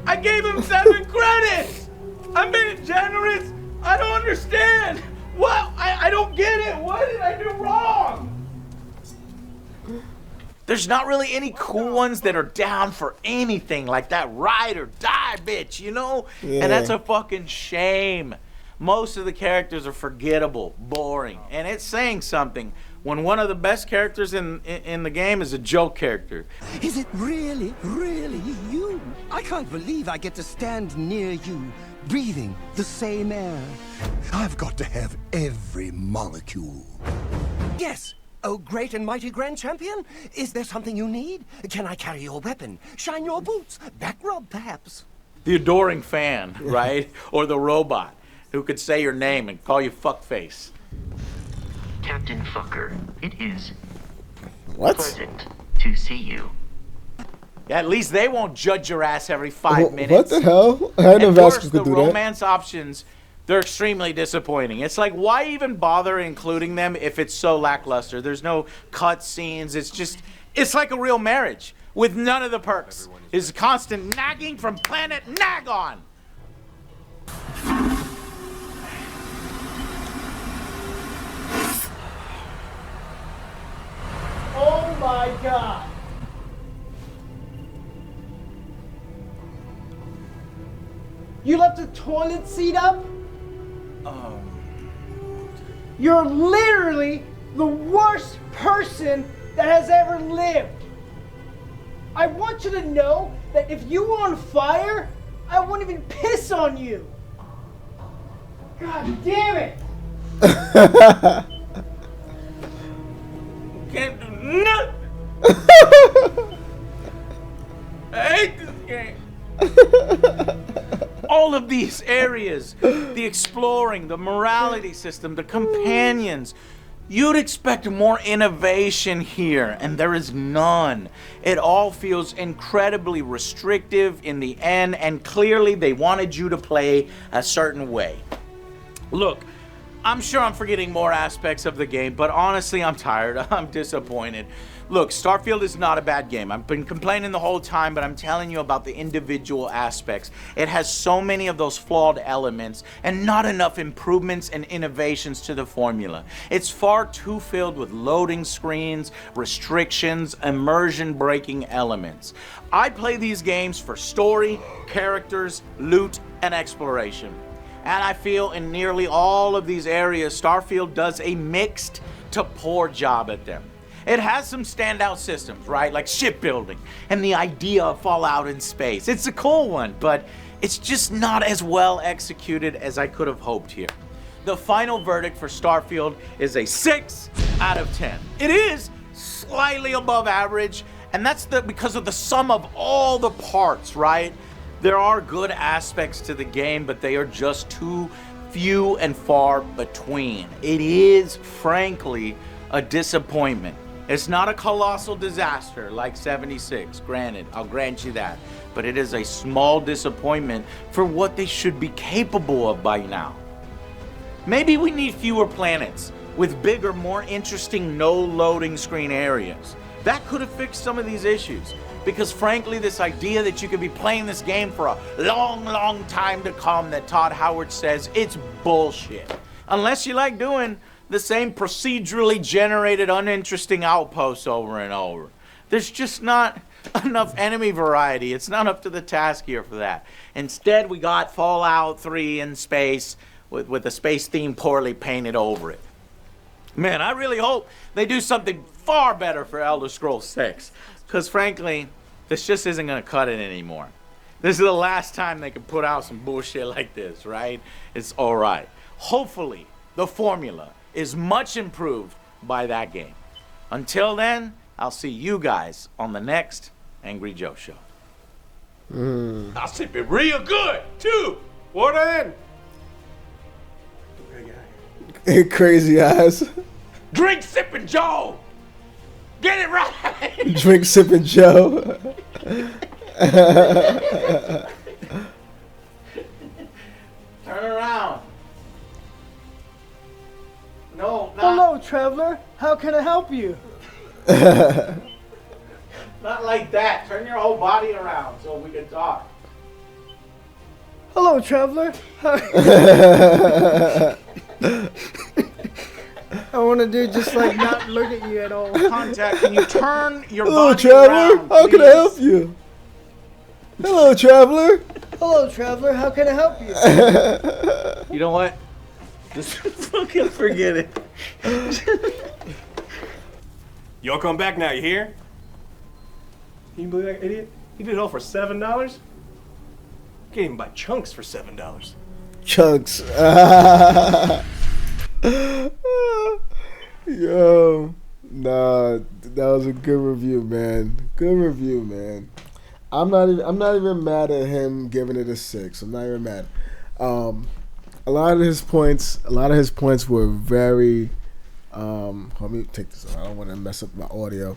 I gave him 7 credits. I'm being generous. I don't understand. What? I don't get it. What did I do wrong? There's not really any cool ones that are down for anything like that ride or die bitch, you know? Yeah. And that's a fucking shame. Most of the characters are forgettable, boring, and it's saying something when one of the best characters in the game is a joke character. Is it really you? I can't believe I get to stand near you, breathing the same air. I've got to have every molecule. Yes. Oh, great and mighty Grand Champion, is there something you need? Can I carry your weapon? Shine your boots? Back rub, perhaps? The adoring fan, right? Or the robot who could say your name and call you fuckface. Captain Fucker, it is What? pleasant to see you. Yeah, at least they won't judge your ass every 5 minutes. What the hell? I And know of course, Vasco the could do that. romance options, they're extremely disappointing. It's like, why even bother including them if it's so lackluster? There's no cut scenes. It's like a real marriage with none of the perks. It's constant nagging from planet Nagon. Oh my god. You left the toilet seat up? You're literally the worst person that has ever lived. I want you to know that if you were on fire, I wouldn't even piss on you. God damn it. Can't do nothing. I hate this game. All of these areas, the exploring, the morality system, the companions. You'd expect more innovation here, and there is none. It all feels incredibly restrictive in the end, and clearly they wanted you to play a certain way. Look, I'm sure I'm forgetting more aspects of the game, but honestly, I'm tired. I'm disappointed. Look, Starfield is not a bad game. I've been complaining the whole time, but I'm telling you about the individual aspects. It has so many of those flawed elements and not enough improvements and innovations to the formula. It's far too filled with loading screens, restrictions, immersion-breaking elements. I play these games for story, characters, loot, and exploration. And I feel in nearly all of these areas, Starfield does a mixed to poor job at them. It has some standout systems, right? Like shipbuilding and the idea of Fallout in space. It's a cool one, but it's just not as well executed as I could have hoped here. The final verdict for Starfield is a 6 out of 10. It is slightly above average, and that's because of the sum of all the parts, right? There are good aspects to the game, but they are just too few and far between. It is, frankly, a disappointment. It's not a colossal disaster like 76, granted, I'll grant you that. But it is a small disappointment for what they should be capable of by now. Maybe we need fewer planets with bigger, more interesting, no loading screen areas. That could have fixed some of these issues. Because frankly, this idea that you could be playing this game for a long, long time to come that Todd Howard says, it's bullshit. Unless you like doing the same procedurally generated uninteresting outposts over and over. There's just not enough enemy variety. It's not up to the task here for that. Instead, we got Fallout 3 in space with a space theme poorly painted over it. Man, I really hope they do something far better for Elder Scrolls 6. Because frankly, this just isn't going to cut it anymore. This is the last time they can put out some bullshit like this, right? It's alright. Hopefully, the formula is much improved by that game. Until then, I'll see you guys on the next Angry Joe Show. I'll sip it real good, too. Water in. Crazy eyes. Drink sipping Joe. Get it right. Drink sipping Joe. Turn around. No, not, Hello, traveler. How can I help you? not like that. Turn your whole body around so we can talk. Hello, traveler. I want to do just like not look at you at all. Contact, can you turn your Hello, body traveler. around, How can I please? help you? Hello, traveler. Hello, traveler. How can I help you? You know what? Just fucking forget it. Y'all come back now, you hear? Can you believe that idiot? He did it all for $7? Can't even buy chunks for $7. Chunks. Yo, nah, that was a good review, man. Good review, man. I'm not even mad at him giving it a 6. I'm not even mad. A lot of his points were very. Let me take this off. I don't want to mess up my audio.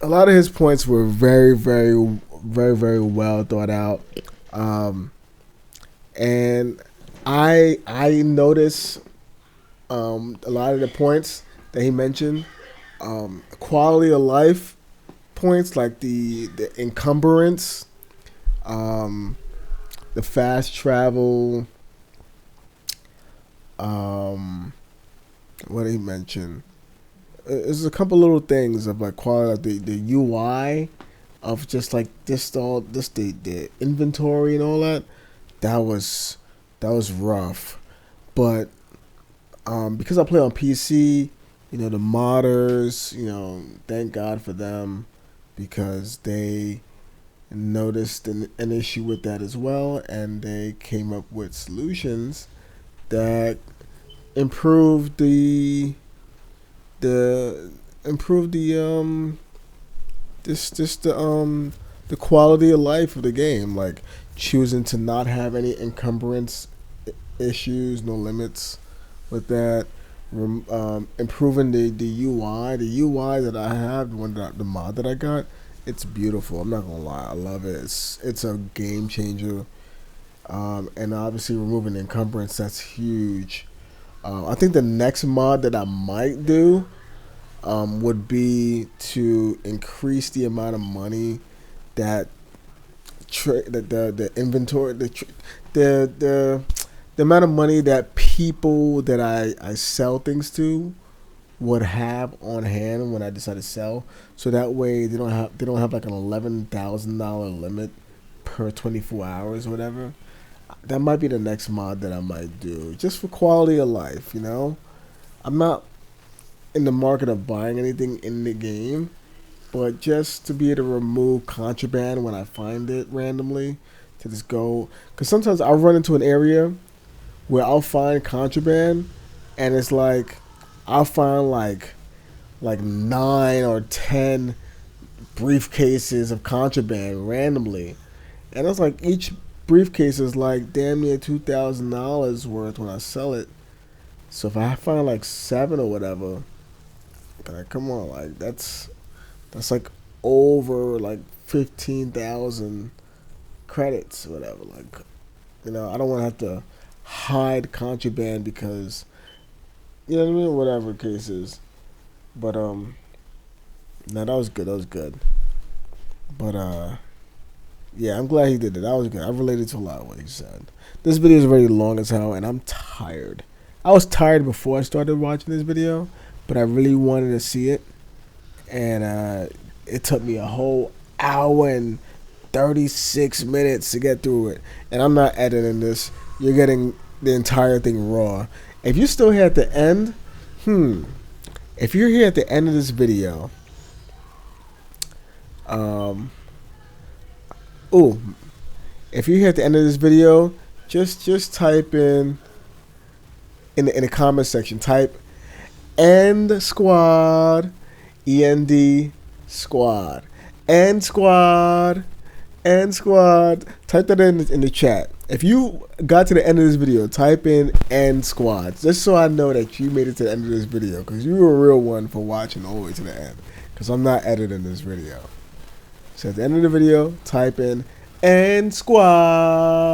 A lot of his points were very, very, very, very well thought out. And I noticed a lot of the points that he mentioned, quality of life points like the encumbrance, the fast travel. What did he mention? There's a couple little things of like quality, like the UI of just like the inventory and all that. That was rough, but because I play on PC, you know, the modders, you know, thank God for them because they noticed an issue with that as well, and they came up with solutions that improve the improve the quality of life of the game, like choosing to not have any encumbrance issues, no limits with that. Improving the UI, the UI that I have, the mod that I got, it's beautiful. I'm not gonna lie, I love it. It's a game changer. And obviously removing the encumbrance, that's huge. I think the next mod that I might do would be to increase the amount of money that the inventory, the amount of money that people that I sell things to would have on hand when I decide to sell. So that way they don't have like an $11,000 limit per 24 hours or whatever. That might be the next mod that I might do, just for quality of life. You know, I'm not in the market of buying anything in the game, but just to be able to remove contraband when I find it randomly, to just go, because sometimes I'll run into an area where I'll find contraband, and it's like I'll find like 9 or 10 briefcases of contraband randomly, and it's like each briefcase is like damn near $2,000 worth when I sell it. So if I find like 7 or whatever, like, come on, like that's like over like 15,000 credits or whatever. Like, you know, I don't want to have to hide contraband because, you know what I mean, whatever the case is. But no, that was good. That was good. But yeah, I'm glad he did it. That was good. I related to a lot of what he said. This video is already long as hell, and I'm tired. I was tired before I started watching this video, but I really wanted to see it, and it took me a whole hour and 36 minutes to get through it. And I'm not editing this. You're getting the entire thing raw. If you're still here at the end, if you're here at the end of this video, if you're here at the end of this video, just type in the comment section, type END SQUAD, END SQUAD, END SQUAD, END SQUAD. Type that in the chat. If you got to the end of this video, type in END SQUAD, just so I know that you made it to the end of this video, because you were a real one for watching all the way to the end, because I'm not editing this video. So at the end of the video, type in END SQUAD.